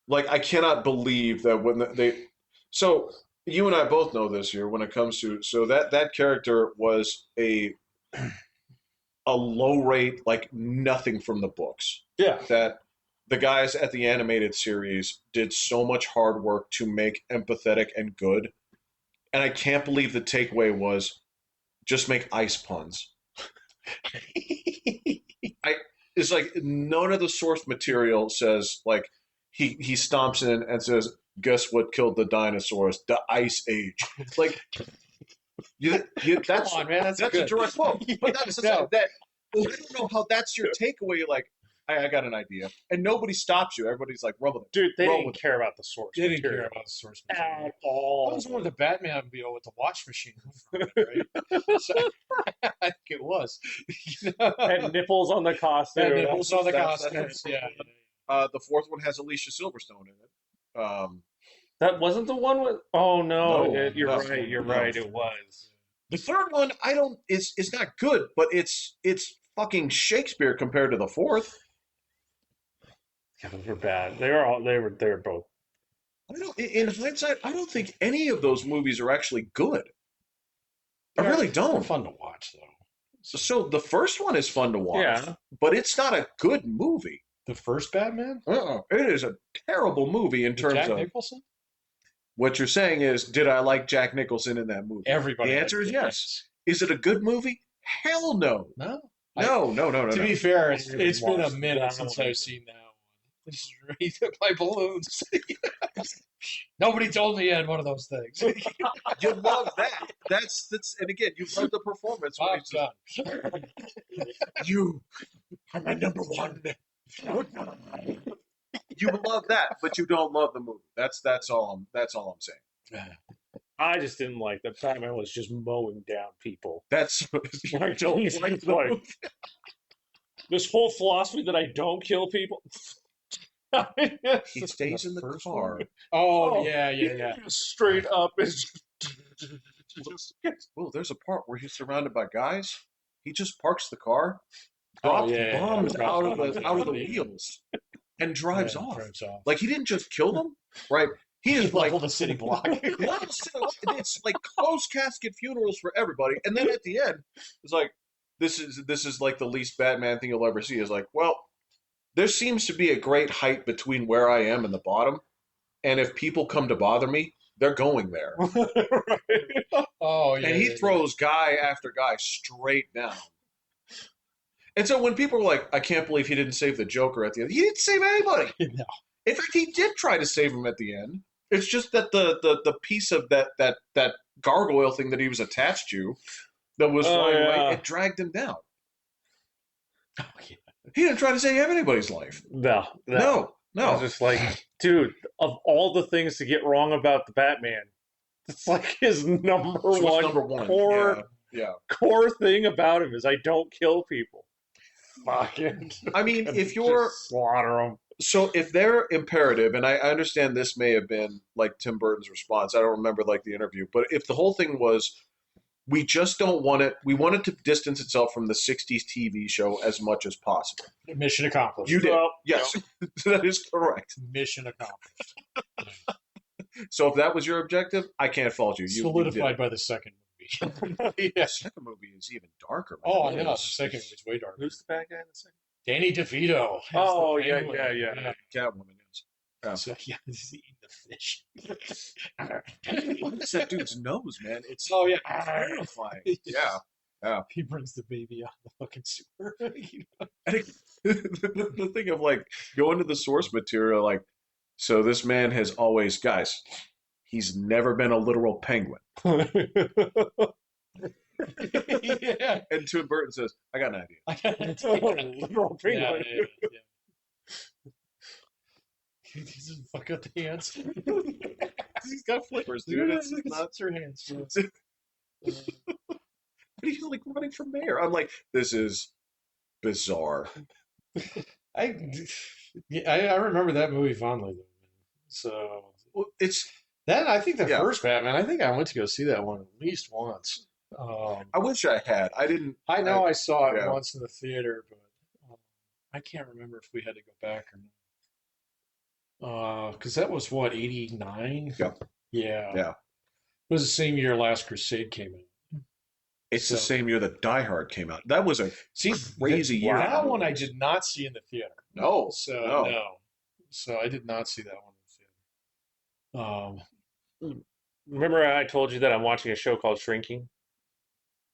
Like, I cannot believe that when they. So you and I both know this here when it comes to so that character was a low rate, like nothing from the books. Yeah. That the guys at the animated series did so much hard work to make empathetic and good. And I can't believe the takeaway was just make ice puns. It's like none of the source material says like he stomps in and says, "Guess what killed the dinosaurs? The Ice Age." Like that's Come on, man, that's a good. direct quote. But that's No. that. I don't know how that's your takeaway. You're like, I got an idea, and nobody stops you. Everybody's like, "Run with it." Dude, they Roll didn't with care about the source. They didn't care material about the source material. at all. That was more the Batmobile with the wash machine, right? So, I think it was. Had nipples on the costume. Had nipples on the That's- costumes. Yeah. The fourth one has Alicia Silverstone in it. That wasn't the one with. Oh no, No, you're no, right. You're no. right. It was. The third one, I don't. It's not good, but it's fucking Shakespeare compared to the fourth. Yeah, those were bad. They were both. In hindsight, I don't think any of those movies are actually good. I really They're don't. fun to watch, though. So the first one is fun to watch, Yeah. but it's not a good movie. The first Batman? It is a terrible movie in With terms Jack of Nicholson? what you're saying. Is did I like Jack Nicholson in that movie? Everybody. The answer is likes yes. Is it a good movie? Hell no. No. No. To be fair, it's I haven't been a watched minute that since one. I've seen that one. This is really my balloons. Nobody told me you had one of those things. You love that. That's and again, you love the performance. When Bob he's just, done. you are my number one. You love that, but you don't love the movie. That's all I'm saying. I just didn't like that Batman was just mowing down people. That's I don't like this whole philosophy that I don't kill people. he stays in the first car. one? Oh, yeah. Straight up is. Well, there's a part where he's surrounded by guys. He just parks the car, Oh, drops yeah, bombs yeah. out of the wheels, and drives Yeah, off. drives off. Like he didn't just kill them, right? He is like leveled the city block. it's like closed casket funerals for everybody, and then at the end, it's like this is like the least Batman thing you'll ever see. Is like, well, there seems to be a great height between where I am and the bottom, and if people come to bother me, they're going there. Oh, yeah. And he throws guy after guy straight down. And so when people are like, I can't believe he didn't save the Joker at the end, he didn't save anybody. No. In fact, he did try to save him at the end. It's just that the piece of that gargoyle thing that he was attached to that was flying away, it dragged him down. Oh, yeah. He didn't try to save anybody's life. No. No. I was just like, dude, of all the things to get wrong about the Batman, it's like his number one core core thing about him is I don't kill people. Fucking. I mean, if you're slaughter them. So if they're imperative, and I understand this may have been like Tim Burton's response, I don't remember like the interview, but if the whole thing was, we just don't want it, we want it to distance itself from the 60s TV show as much as possible. Mission accomplished. You did. Yes, that is correct. Mission accomplished. So if that was your objective, I can't fault you. Solidified by the second movie. The Yes. second movie is even darker. Oh, man. I know. The second movie's way darker. Who's the bad guy in the second? Danny DeVito. as Oh, the yeah. Catwoman is. Yeah. So, yeah, he's eating the fish. What is that dude's nose, man? It's Oh, yeah. terrifying. Yeah. He brings the baby out of the fucking sewer. I think the thing of like going to the source material, like, so this man has always, guys, he's never been a literal penguin. Yeah. And Tim Burton says, I got an idea. Literal penguin. Yeah. He doesn't fuck up the hands. He's got flippers, dude. It's not her hands. But he's like running for mayor. I'm like, this is bizarre. I remember that movie fondly though. So Well, it's that I think the Yeah. first Batman. I think I went to go see that one at least once. I wish I had. I didn't. I know I saw it yeah. once in the theater, but I can't remember if we had to go back or not. Because that was what, 89? Yep. Yeah. Yeah. It was the same year Last Crusade came out. It's So- the same year that Die Hard came out. That was a crazy year. That one I did not see in the theater. No. So No. no. So I did not see that one in the theater. Remember I told you that I'm watching a show called Shrinking?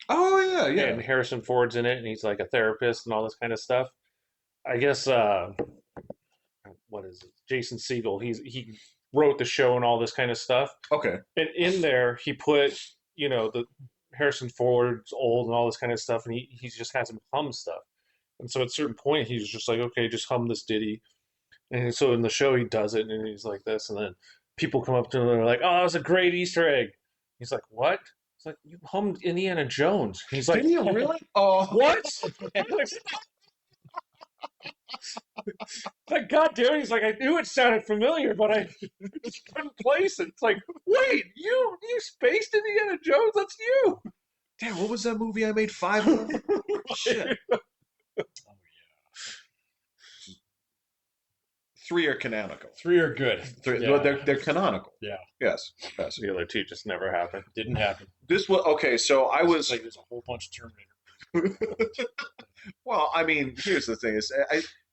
Oh yeah, yeah. And Harrison Ford's in it, and he's like a therapist and all this kind of stuff. I guess what is it? Jason Segel. He wrote the show and all this kind of stuff. Okay. And in there, he put the Harrison Ford's old and all this kind of stuff, and he just has him hum stuff. And so at a certain point, he's just like, okay, just hum this ditty. And so in the show, he does it, and he's like this, and then people come up to him and they're like, "Oh, that was a great Easter egg." He's like, "What?" It's like, "You hummed Indiana Jones." He's like, Did you really? Oh, "What?" Like, God damn it. He's like, "I knew it sounded familiar, but I just couldn't place it." It's like, wait, you spaced Indiana Jones? That's you. damn! What was that movie I made 5 of? Shit. Oh yeah. 3 are canonical. 3 are good. 3, Yeah. well, they're canonical. Yeah. Yes. Yes. The other two just never happened. Didn't happen. This was okay. So I was. It's like there's a whole bunch of Terminator. Well, I mean, here's the thing: is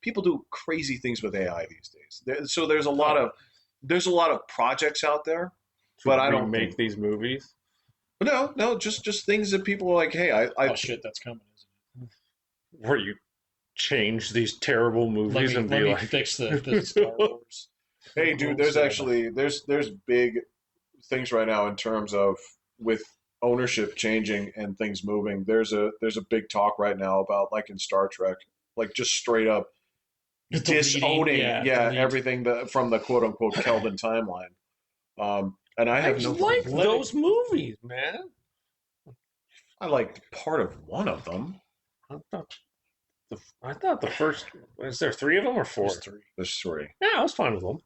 people do crazy things with AI these days. So there's a lot of projects out there, but I don't make these movies. No, just things that people are like, hey, Oh shit, that's coming, isn't it? Where you change these terrible movies and be let me like, fix the Star Wars. hey, dude, there's actually there's big things right now in terms of with ownership changing and things moving. There's a big talk right now about like in Star Trek, like just straight up disowning everything from the quote unquote Kelvin timeline. And I have no like those movies, man. I liked part of one of them. I thought the first. Is there 3 of them or 4? There's 3. There's 3. Yeah, I was fine with them.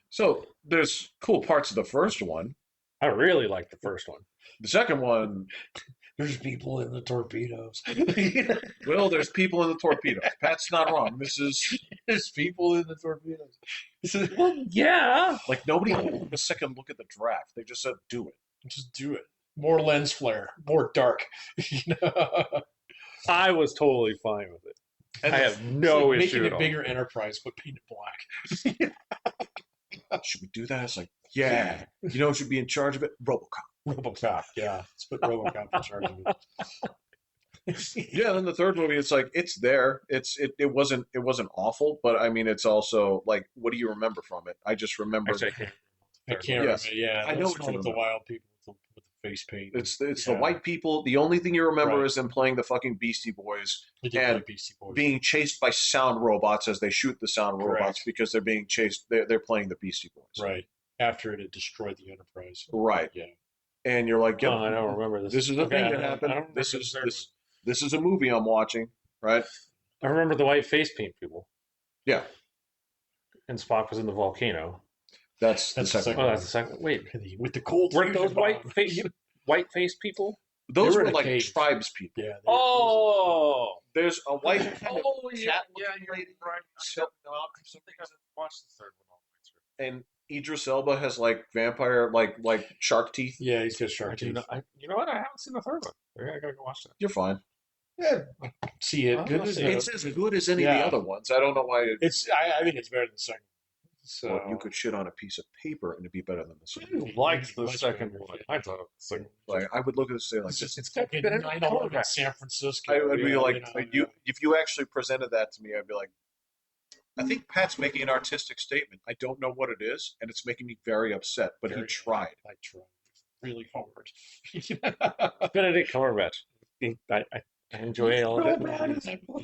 So there's cool parts of the first one. I really liked the first one. The second one, There's people in the torpedoes. well, there's people in the torpedoes. Pat's not wrong. There's people in the torpedoes. Well, yeah. Like nobody took a second look at the draft. They just said, "Do it." Just do it. More lens flare. More dark. I was totally fine with it. And I have no like issue making at a all. bigger enterprise, but paint it black. Should we do that? It's like, yeah. You know who should be in charge of it? RoboCop. RoboCop. Yeah, let's put RoboCop in charge of it. Yeah. Then the third movie, it's like it's there. It wasn't awful, but I mean, it's also like, what do you remember from it? I just remember. Actually, I can't. I can't Yes. remember. Yeah, I know that's what one you with the remember. wild people with the face paint. It's the Yeah. white people. The only thing you remember Right. is them playing the fucking Beastie Boys They did and play Beastie Boys. being chased by sound robots as they shoot the sound Correct. robots because they're being chased. They're playing the Beastie Boys. right after it had destroyed the Enterprise. Right. Yeah. And you're like, yep, Oh, I don't remember this. this is a Okay, thing I that don't happened. remember This the is third this is a movie I'm watching, right? one. I remember the white face paint people. Yeah. And Spock was in the volcano. That's the That's the second second Oh, one. that's the second. Wait, With the cold. weren't fusion those bomb. white face people? Those They were were in a like cage. tribes people. Yeah. Oh, There's a white kind of yeah, cat-looking you're lady right. sitting out I think I watched the third one all the way through. and Idris Elba has like vampire like shark teeth. Yeah, he's got shark teeth. You know what? I haven't seen the third one. Maybe I gotta go watch that. You're fine. Yeah, see it. I'll Good go as see it. It's as good as any of the Yeah. other ones. I don't know why I think it's better than the second. So well, you could shit on a piece of paper and it'd be better than the second. I liked the Much second better. one. I thought the second Like I would look at it and say like It's this. just it's got fucking better 9/11 in color. San Francisco. I would be yeah, like you know, if you actually presented that to me, I'd be like, I think Pat's making an artistic statement. I don't know what it is, and it's making me very upset. But he Very- tried. I tried really hard. Benedict Cumberbatch. I enjoy all of it.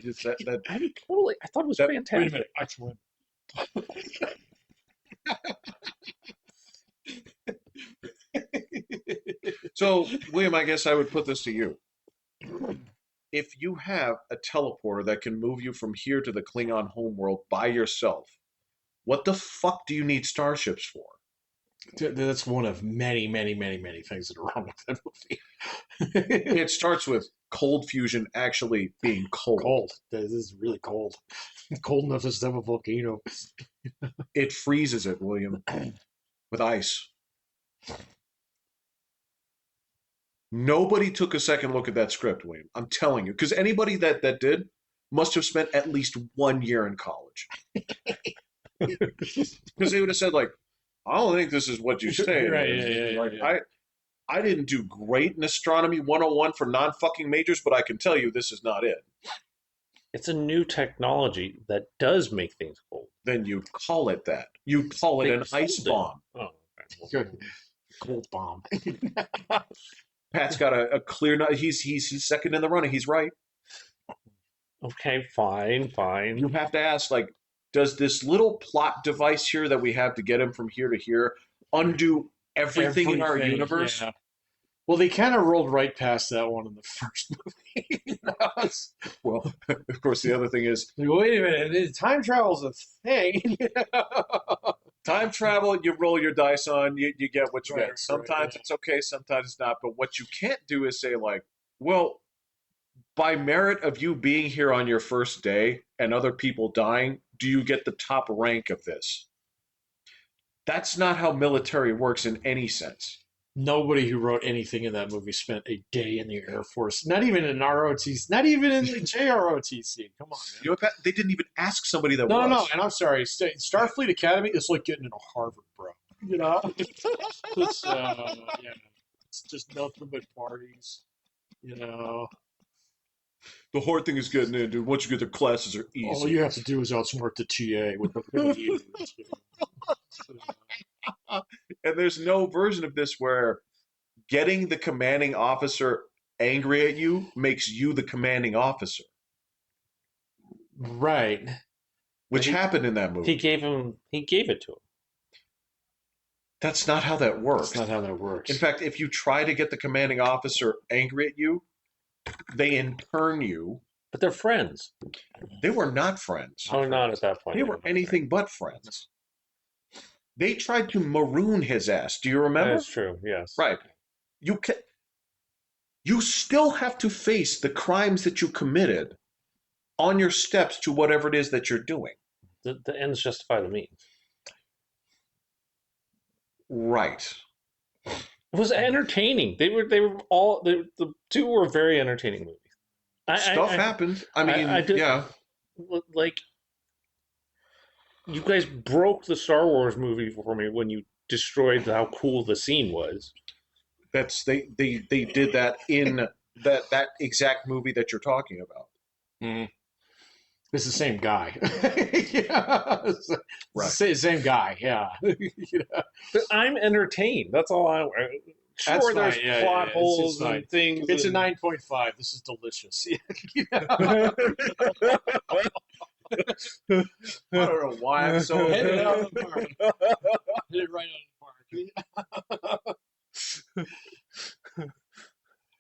It's that I thought it was That- Wait a fantastic. minute, I tried. So, William, I guess I would put this to you. If you have a teleporter that can move you from here to the Klingon homeworld by yourself, what the fuck do you need starships for? That's one of many, many, many, many things that are wrong with that movie. It starts with cold fusion actually being cold. Cold. This is really cold. Cold enough to stem a volcano. It freezes it, William, with ice. Nobody took a second look at that script, William. I'm telling you. Because anybody that did must have spent at least 1 year in college. Because they would have said, like, I don't think this is what you say. Right, yeah. I didn't do great in Astronomy 101 for non-fucking majors, but I can tell you this is not it. It's a new technology that does make things cold. Then you call it that. You call it an ice bomb. Oh, okay. Good. Cold bomb. Pat's got a clear. He's second in the running. He's right. Okay, fine. You have to ask, like, does this little plot device here that we have to get him from here to here undo everything in our universe? Yeah. Well, they kind of rolled right past that one in the first movie. Well, of course, the other thing is, wait a minute, time travel's a thing. time travel, you roll your dice on, you get what you Right, get. Sometimes yeah. it's okay, sometimes it's not. But what you can't do is say, like, well, by merit of you being here on your first day and other people dying, do you get the top rank of this? That's not how military works in any sense. Nobody who wrote anything in that movie spent a day in the Air Force. Not even in ROTC. Not even in the JROTC. Come on, man. You know, Pat, they didn't even ask somebody that No, was. no, and I'm sorry. Starfleet Academy is like getting into Harvard, bro. You know? It's, yeah. It's just nothing but parties. You know? The hard thing is getting in, dude. Once you get the classes are easy. All you have to do is outsmart the TA with the And there's no version of this where getting the commanding officer angry at you makes you the commanding officer. Right. Which happened in that movie. He gave it to him. That's not how that works. That's not how that works. In fact, if you try to get the commanding officer angry at you, they intern you. But they're friends. They were not friends. Oh, not at that point. They were anything but friends. They tried to maroon his ass. Do you remember? That's true, yes. Right. You still have to face the crimes that you committed on your steps to whatever it is that you're doing. The ends justify the means. Right. It was entertaining. They were all the two were very entertaining movies. Stuff happened. I mean, yeah. Like, you guys broke the Star Wars movie for me when you destroyed how cool the scene was. That's they did that in that exact movie that you're talking about. Mm. It's the same guy. Yeah. Right. Same guy, yeah. You know? But I'm entertained. That's all I. Sure, there's plot holes and things. It's a 9.5. This is delicious. I don't know why I'm so hit it out of the park. Hit it right out of the park.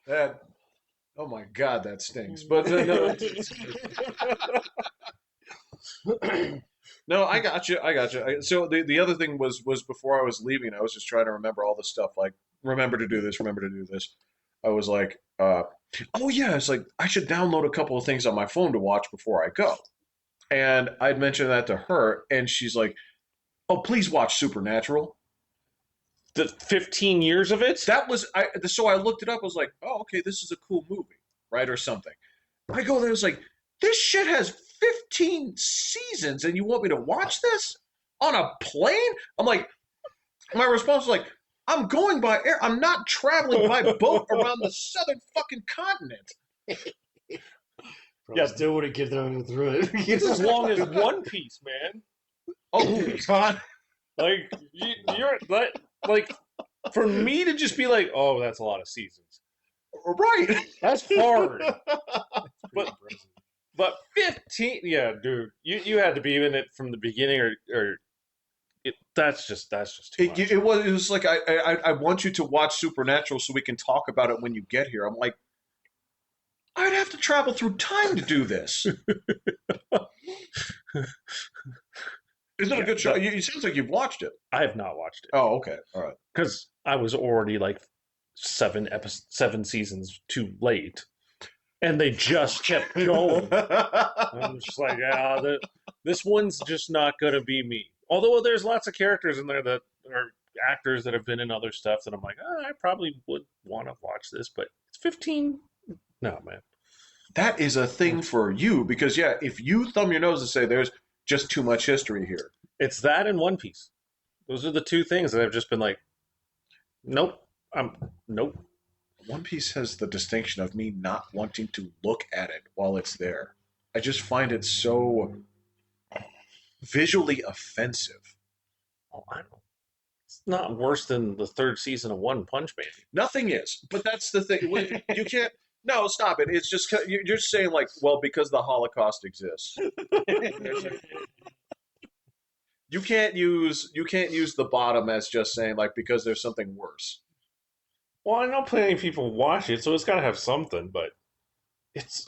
That. Oh my God, that stings. But no, no, I got you. So the other thing was before I was leaving, I was just trying to remember all the stuff, like remember to do this. I was like, oh yeah, it's like I should download a couple of things on my phone to watch before I go. And I'd mentioned that to her, and she's like, oh, please watch Supernatural. The 15 years of it? That was so I looked it up. I was like, oh, okay, this is a cool movie, right, or something. I go there, it's like, this shit has 15 seasons, and you want me to watch this on a plane? I'm like, my response was like, I'm going by air. I'm not traveling by boat around the southern fucking continent. Yeah, still wouldn't get through it. It's as long as One Piece, man. Oh God! Like you're like for me to just be like, oh, that's a lot of seasons. Right. That's hard. But 15, yeah, dude, you had to be in it from the beginning, or That's just too much. It was like I want you to watch Supernatural so we can talk about it when you get here. I'm like, I'd have to travel through time to do this. Isn't it a good show? It sounds like you've watched it. I have not watched it. Oh, okay, all right. Because I was already like 7 seasons too late, and they just kept going. I'm just like, this one's just not gonna be me. Although there's lots of characters in there that are actors that have been in other stuff that I'm like, I probably would want to watch this, but it's 15. No, man. That is a thing for you because if you thumb your nose and say there's just too much history here, it's that and One Piece. Those are the two things that I've just been like, nope. Nope. One Piece has the distinction of me not wanting to look at it while it's there. I just find it so visually offensive. Oh, I don't know. It's not worse than the 3rd season of One Punch Man. Nothing is, but that's the thing. You can't. No, stop it. It's just you're saying like, well, because the Holocaust exists. You can't use the bottom as just saying like because there's something worse. Well, I know plenty of people watch it, so it's got to have something, but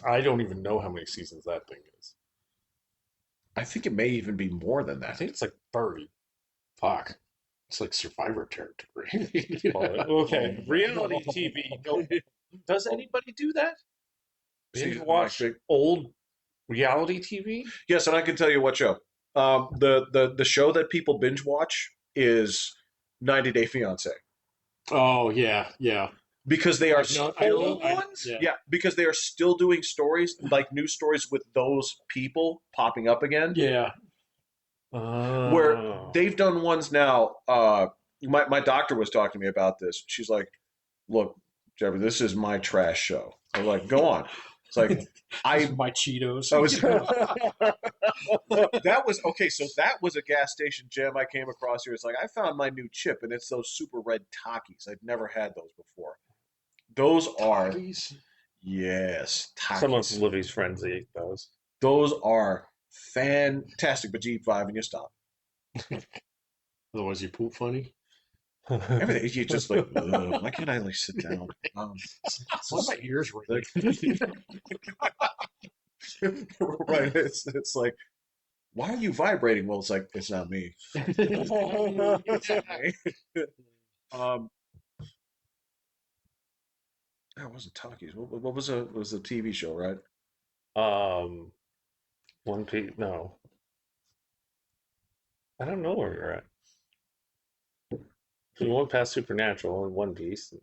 I don't even know how many seasons that thing is. I think it may even be more than I that. think it's like 30. Fuck. It's like Survivor territory. Okay, reality TV. Does anybody do that? Binge watch old reality TV? Yes, and I can tell you what show. The show that people binge watch is 90 Day Fiance. Oh yeah, yeah. Because they are old ones? Yeah, because they are still doing stories, like new stories with those people popping up again. Yeah. Where they've done ones now. My doctor was talking to me about this. She's like, look, Jeffrey, this is my trash show. I was like, go on. It's like my Cheetos. I was that was okay. So that was a gas station gem I came across here. It's like I found my new chip, and it's those super red Takis. I'd never had those before. Those are yes, Takis. Some of Livy's friends eat those. Those are fantastic, but you eat 5 and you stop. Otherwise, you poop funny. Everything you just like. Why can't I like sit down? Why my ears ring? Right. It's like, why are you vibrating? Well, it's like it's not me. That wasn't Takis. What was a TV show, right? One Piece. No, I don't know where you're at. So you went past Supernatural and One Piece.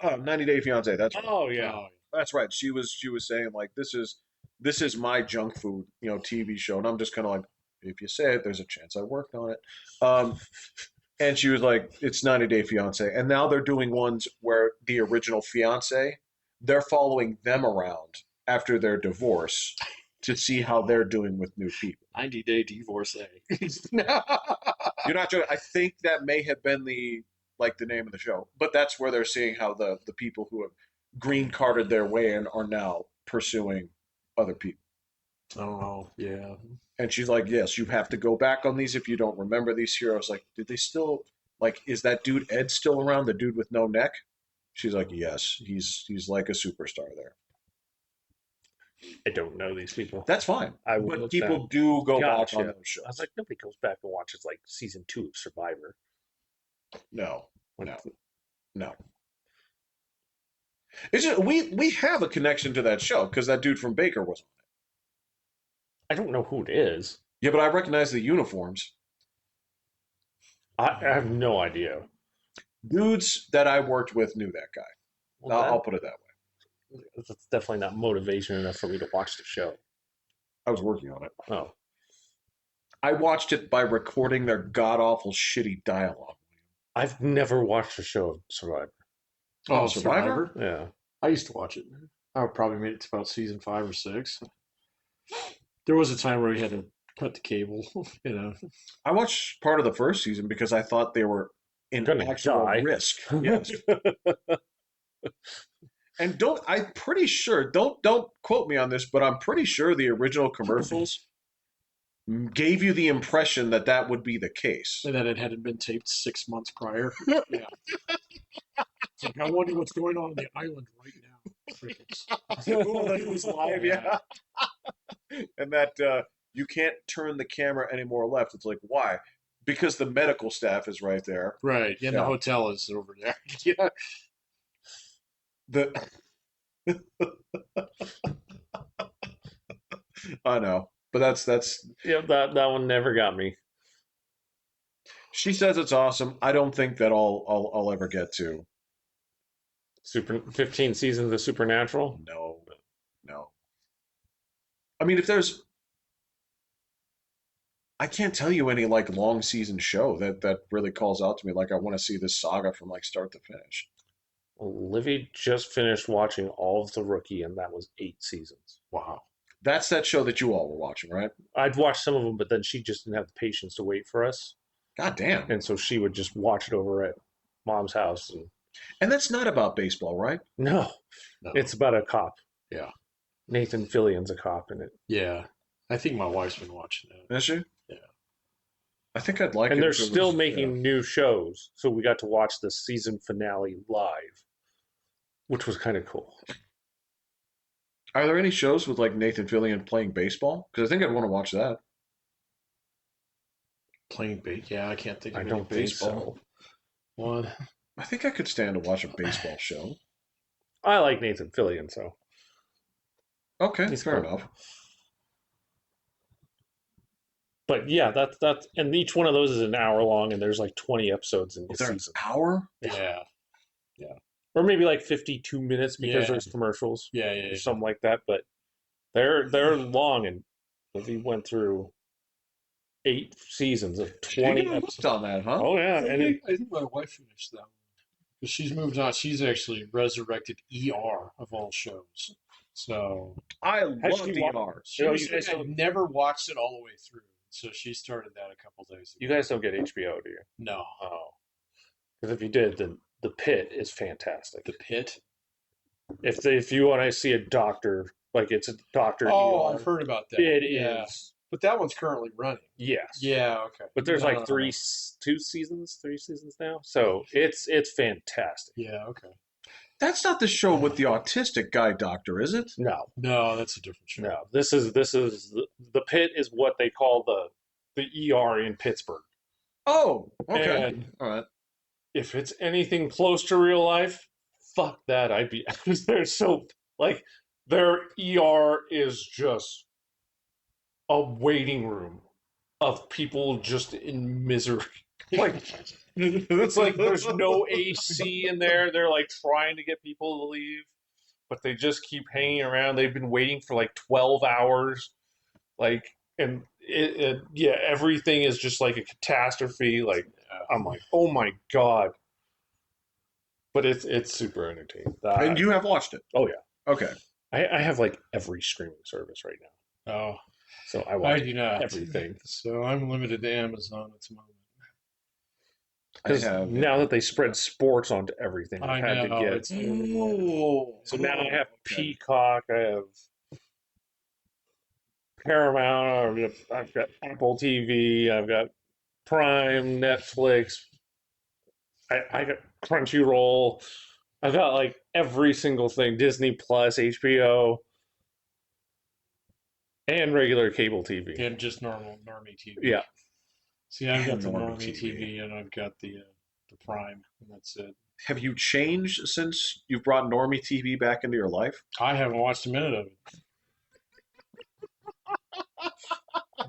90 Day Fiance. That's right. Oh yeah, that's right. She was saying like this is my junk food, TV show, and I'm just kind of like, if you say it, there's a chance I worked on it. And she was like, it's 90 Day Fiance, and now they're doing ones where the original fiance, they're following them around after their divorce to see how they're doing with new people. 90-day divorcee. You're not joking. I think that may have been the name of the show, but that's where they're seeing how the people who have green carded their way in are now pursuing other people. Oh yeah. And she's like, yes, you have to go back on these if you don't remember these heroes. Like, did they still is that dude Ed still around? The dude with no neck? She's like, yes, he's like a superstar there. I don't know these people. That's fine. But people do go back on those shows. I was like, nobody goes back and watches like season 2 of Survivor. No. It's just, we have a connection to that show because that dude from Baker was on it. I don't know who it is. Yeah, but I recognize the uniforms. I have no idea. Dudes that I worked with knew that guy. Well, I'll put it that way. That's definitely not motivation enough for me to watch the show. I was working on it. Oh. I watched it by recording their god-awful shitty dialogue. I've never watched a show of Survivor. Oh, Survivor? Yeah. I used to watch it. I probably made it to about season 5 or 6. There was a time where we had to cut the cable, I watched part of the first season because I thought they were in actual risk. Yes. And I'm pretty sure, don't quote me on this, but I'm pretty sure the original commercials gave you the impression that that would be the case. And that it hadn't been taped 6 months prior. Yeah. It's like, I wonder what's going on the island right now. Crickets. Well, that was live, yeah. And that you can't turn the camera any more left. It's like, why? Because the medical staff is right there. Right. And the hotel is over there. Yeah. The I know, but that's. Yeah, that one never got me. She says it's awesome. I don't think that I'll ever get to. 15 seasons of Supernatural? No. I mean, if there's, I can't tell you any like long season show that really calls out to me. Like I want to see this saga from like start to finish. Well, Livy just finished watching all of The Rookie, and that was 8 seasons. Wow. That's that show that you all were watching, right? I'd watched some of them, but then she just didn't have the patience to wait for us. God damn. And so she would just watch it over at Mom's house. And that's not about baseball, right? No. It's about a cop. Yeah. Nathan Fillion's a cop in it. Yeah. I think my wife's been watching that. Is she? Yeah. I think I'd like it. And they're still making new shows. So we got to watch the season finale live, which was kind of cool. Are there any shows with like Nathan Fillion playing baseball? Because I think I'd want to watch that. Playing baseball? Yeah, I can't think of I any don't think baseball. so. One. I think I could stand to watch a baseball show. I like Nathan Fillion, so. Okay, He's fair cool. enough. But yeah, that's and each one of those is an hour long, and there's like 20 episodes in the Is there an season. hour? Yeah. Or maybe like 52 minutes because Yeah. there's commercials. Yeah. Or something like that. But they're long, and he went through 8 seasons of 20 episodes. on that, huh? Oh yeah, I and think my wife finished that one. Because she's moved on. She's actually resurrected ER of all shows. So I Has love she ER. she You know, was, you guys I've don't- never watched it all the way through. So she started that a couple days ago. you guys don't get HBO, do you? No. Oh, because if you did, then The Pit is fantastic. The Pit? If you want to see a doctor, like it's a doctor. Oh, ER, I've heard about that. It Yeah. is. But that one's currently running. Yes. Yeah, okay. But there's No, like no. 3 seasons now, so it's fantastic. Yeah, okay. That's not the show with the autistic guy doctor, is it? No, No, that's a different show. no. This is the Pit is what they call the ER in Pittsburgh. Oh, okay. And All right. if it's anything close to real life, fuck that. I'd be they're so like their ER is just a waiting room of people just in misery. Like it's like there's no AC in there. They're like trying to get people to leave, but they just keep hanging around. They've been waiting for like 12 hours. Like, and yeah, everything is just like a catastrophe. Like, I'm like, oh my God. But it's super entertaining. And you have watched it? Oh, yeah. Okay. I have like every streaming service right now. Oh, So I I watch do not. everything. So I'm limited to Amazon at the moment. Because I have, now that they spread sports onto everything, I've had to get. It's So now I have Peacock, I have Paramount, I've got Apple TV, I've got Prime, Netflix, I got Crunchyroll, I've got like every single thing, Disney Plus, HBO, and regular cable TV. and just normie TV. Yeah. See, I've got And the normie normie TV. TV, and I've got the Prime, and that's it. Have you changed since you've brought Normie TV back into your life? I haven't watched a minute of it.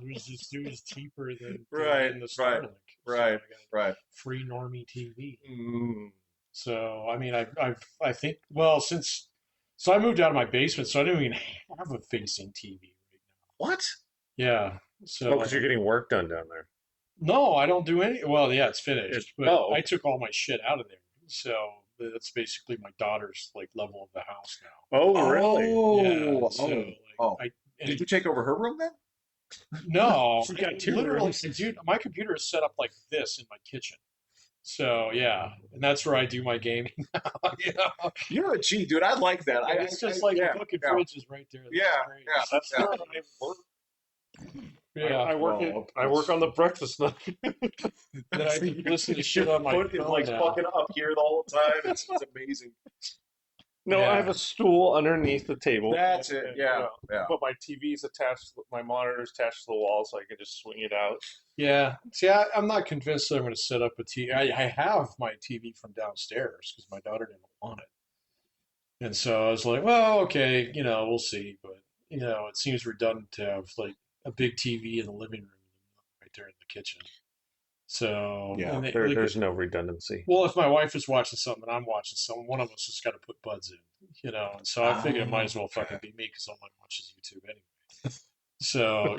It was cheaper than Right, the Starlink. So I got Right. free normie TV. Mm. So I mean, I think so I moved out of my basement, so I don't even have a facing TV right now. What? Yeah. So Oh, because you're getting work done down there. no, I don't do any. Well, yeah, it's finished, but oh. I took all my shit out of there. So that's basically my daughter's like level of the house now. Oh, really? Yeah. So oh. and Did you take over her room then? no, She's got 2 literally, rooms. dude, my computer is set up like this in my kitchen. So yeah, and that's where I do my gaming now. You know? You're a G, dude. I like that. It's just like yeah, the fucking yeah. fridge is right there. That's Yeah, great. yeah. That's Yeah. where I work. Yeah. I work on the breakfast nook. Then I listen to shit on my foot is phone like now. fucking up here the whole time. It's amazing. No, Yeah. I have a stool underneath the table. That's it. And, Yeah, yeah. But my TV's attached, my monitor's attached to the wall, so I can just swing it out. Yeah. See, I'm not convinced that I'm going to set up a TV. I have my TV from downstairs because my daughter didn't want it. And so I was like, well, okay, we'll see. But, it seems redundant to have like a big TV in the living room right there in the kitchen. So, Yeah, and There's no redundancy. well, if my wife is watching something and I'm watching something, one of us has got to put buds in, And so I figured it might as well fucking be me because someone watches YouTube anyway. So,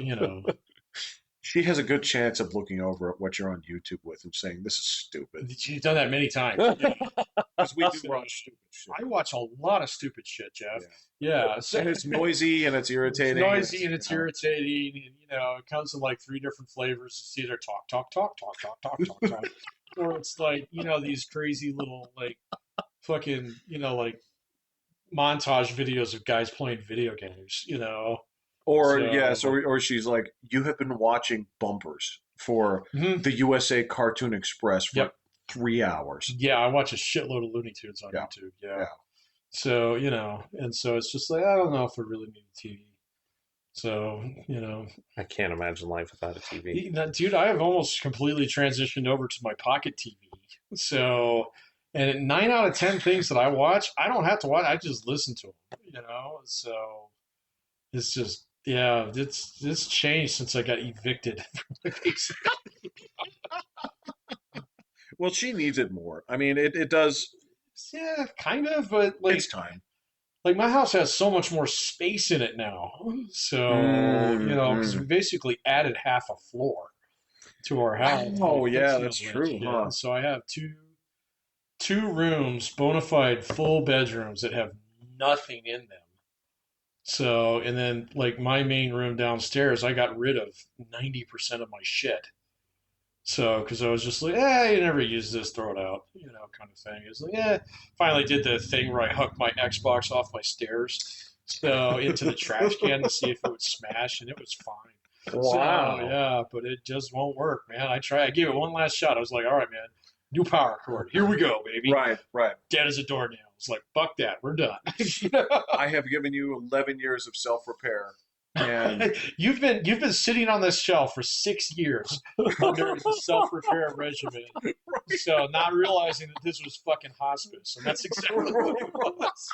She has a good chance of looking over at what you're on YouTube with and saying, "This is stupid." She's done that many times. Because we do watch stupid shit. I watch a lot of stupid shit, Jeff. Yeah. So, And it's noisy and it's irritating. It's noisy and it's irritating. And, it comes in like 3 different flavors. It's either talk, or it's like, these crazy little like fucking, like montage videos of guys playing video games, Or So- yes, or she's like, "You have been watching bumpers for Mhm. the USA Cartoon Express for Yep. 3 hours." Yeah, I watch a shitload of Looney Tunes on Yeah. YouTube. Yeah. Yeah. So, and so it's just like, I don't know if I really need a TV. So, I can't imagine life without a TV. dude, I have almost completely transitioned over to my pocket TV. So, and 9 out of 10 things that I watch, I don't have to watch. I just listen to them, So it's just, yeah, it's changed since I got evicted from the basic. Well, she needs it more. I mean, it does. Yeah, kind of, but like, It's time. like my house has so much more space in it now. So, because we basically added half a floor to our house. Oh, yeah, Fixing that's all that true, shit. huh? So I have two rooms, bona fide full bedrooms that have nothing in them. So, and then like my main room downstairs, I got rid of 90% of my shit. So, because I was just like, you never use this, throw it out, kind of thing. It's like, finally did the thing where I hooked my Xbox off my stairs, so into the trash can to see if it would smash, and it was fine. Wow. So, yeah, but it just won't work, man. I gave it one last shot. I was like, all right, man, new power cord. Here we go, baby. Right. Dead as a doornail. It's like, fuck that, we're done. I have given you 11 years of self-repair, and You've been sitting on this shelf for 6 years under the self-repair regimen, so not realizing that this was fucking hospice, and that's exactly what it was.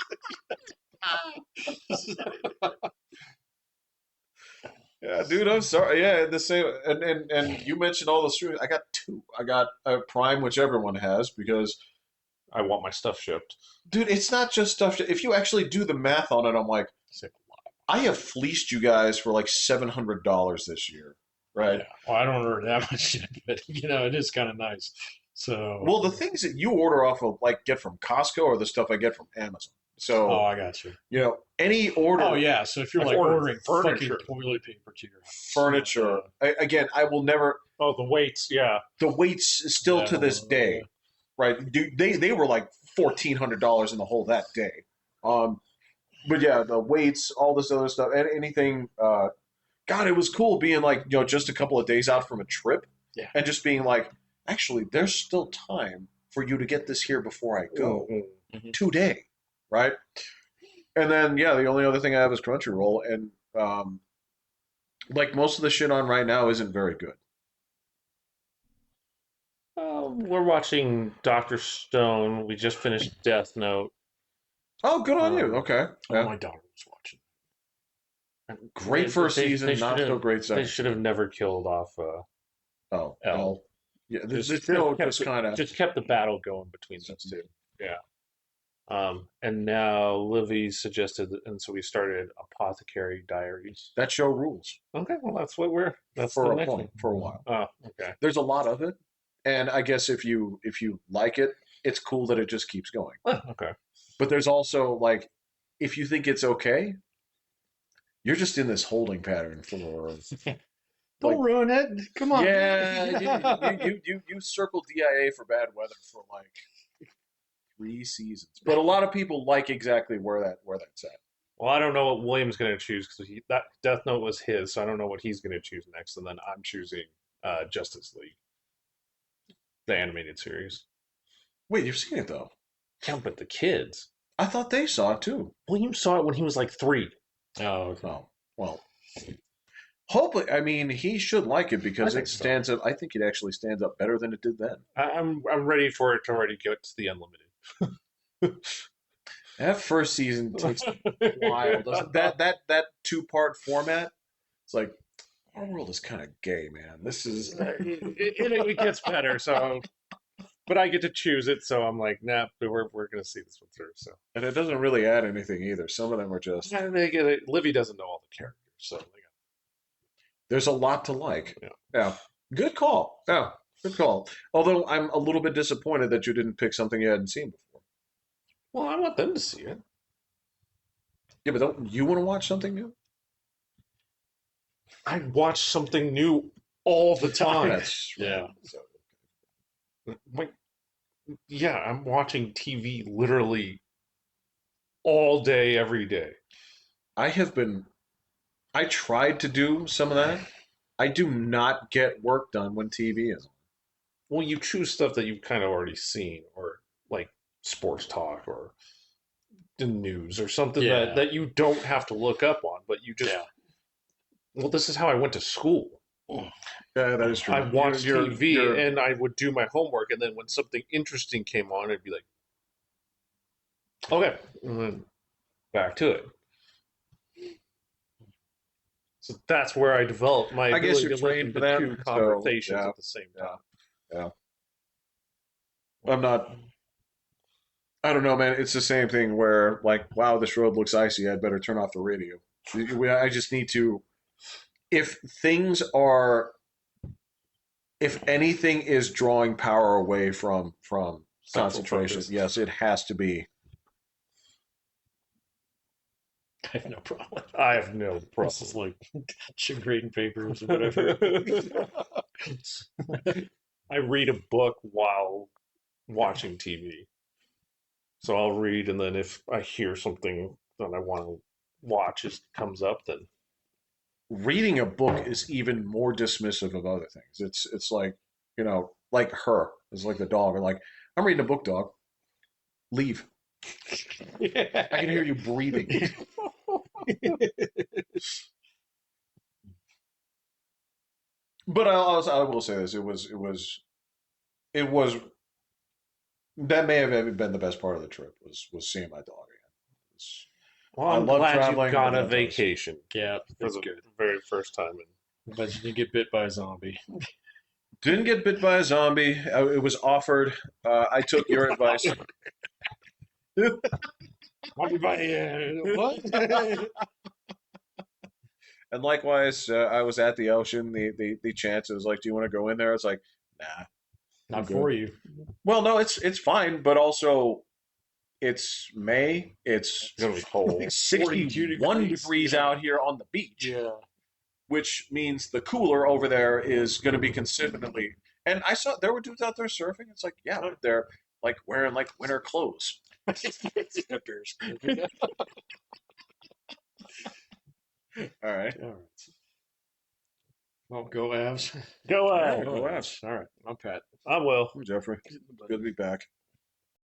yeah, dude, I'm sorry. Yeah, the same. And you mentioned all the streaming. I got 2. I got Prime, which everyone has, because I want my stuff shipped. dude, it's not just stuff. If you actually do the math on it, I'm like, I have fleeced you guys for like $700 this year, right? Yeah. Well, I don't order that much shit, but it is kind of nice. So, Well, the things that you order off of, like, get from Costco, are the stuff I get from Amazon. So, I got you. Any order. Oh yeah, so if you're I've like ordered ordering furniture. fucking toilet paper to your house, Furniture. Again, I will never. Oh, the weights, yeah. The weights still to this day, right? They were like $1,400 in the hole that day. But yeah, the weights, all this other stuff, and anything. God, it was cool being like just a couple of days out from a trip, and just being like, actually, there's still time for you to get this here before I go today, right? And then the only other thing I have is Crunchyroll, and like most of the shit on right now isn't very good. We're watching Dr. Stone. We just finished Death Note. Oh, good on you. Okay. Oh, my daughter was watching. Great first season, not so great second. They should have never killed off L. Yeah, just kept the battle going between those two. Yeah. And now Livy suggested, and so we started Apothecary Diaries. That show rules. Okay, well that's for the a point for a while. Oh, okay. There's a lot of it, and I guess if you like it, it's cool that it just keeps going. Okay. But there's also like, if you think it's okay, you're just in this holding pattern for. Don't ruin it. Come on. Yeah, you circle DIA for bad weather for like 3 seasons, but a lot of people like exactly where that's at. Well, I don't know what William's going to choose because that Death Note was his, so I don't know what he's going to choose next. And then I'm choosing Justice League, the animated series. Wait, you've seen it though? Yeah, but the kids. I thought they saw it too. William saw it when he was like 3. Oh, okay. Oh, well. Hopefully, I mean, he should like it because I it think so. stands up. I think it actually stands up better than it did then. I'm ready for it to already get to the unlimited. That first season takes a while, doesn't that 2-part format? It's like our world is kind of gay, man. This is it gets better, so. But I get to choose it, so I'm like, nah, we're gonna see this one through. So, and it doesn't really add anything either. Some of them are just they get it. Livy doesn't know all the characters, so there's a lot to like. Yeah. Yeah. Good call. Yeah. Good call. Although I'm a little bit disappointed that you didn't pick something you hadn't seen before. well, I want them to see it. Yeah, but don't you want to watch something new? I watch something new all the time. That's Yeah. right. So, Like, yeah, I'm watching TV literally all day, every day. I tried to do some of that. I do not get work done when TV is on. Well, you choose stuff that you've kind of already seen, or like sports talk, or the news, or something Yeah. that you don't have to look up on, but you just. Yeah. Well, this is how I went to school. Yeah, that is true. I watched You're- TV you're- and I would do my homework, and then when something interesting came on, I'd be like, okay, and then back to it. So that's where I developed my I guess ability you're to trained listen for to that, two so, conversations yeah, at the same time. yeah. I'm not. I don't know, man. It's the same thing where, like, wow, this road looks icy. I'd better turn off the radio. I just need to. If things are, if anything is drawing power away from concentration, focus. yes, it has to be. I have no problem. I have no This is problem. like grading papers or whatever. I read a book while watching TV. So I'll read, and then if I hear something that I want to watch comes up, then Reading a book is even more dismissive of other things. It's like, like her. It's like the dog. Or like, I'm reading a book, dog. Leave. I can hear you breathing. But I will say this: it was that may have been the best part of the trip was seeing my dog again. Well, I I'm love glad traveling, you got but a that does. vacation Yeah, for that's the good. very first time. But you didn't get bit by a zombie. Didn't get bit by a zombie. It was offered. I took your advice. What? And likewise, I was at the ocean. The chance it was like, do you want to go in there? It's like, nah, Not good. for you. Well, no, it's fine, but also it's May. It's It's gonna be cold. 61 degrees out here on the beach, Yeah. which means the cooler over there is going to be consistently. And I saw there were dudes out there surfing. It's like, yeah, they're like wearing like winter clothes. All right. All right. Well, go Avs. Go Yeah, out. go Avs. All right. I'm Pat. I will. I'm Jeffrey. Good to be back.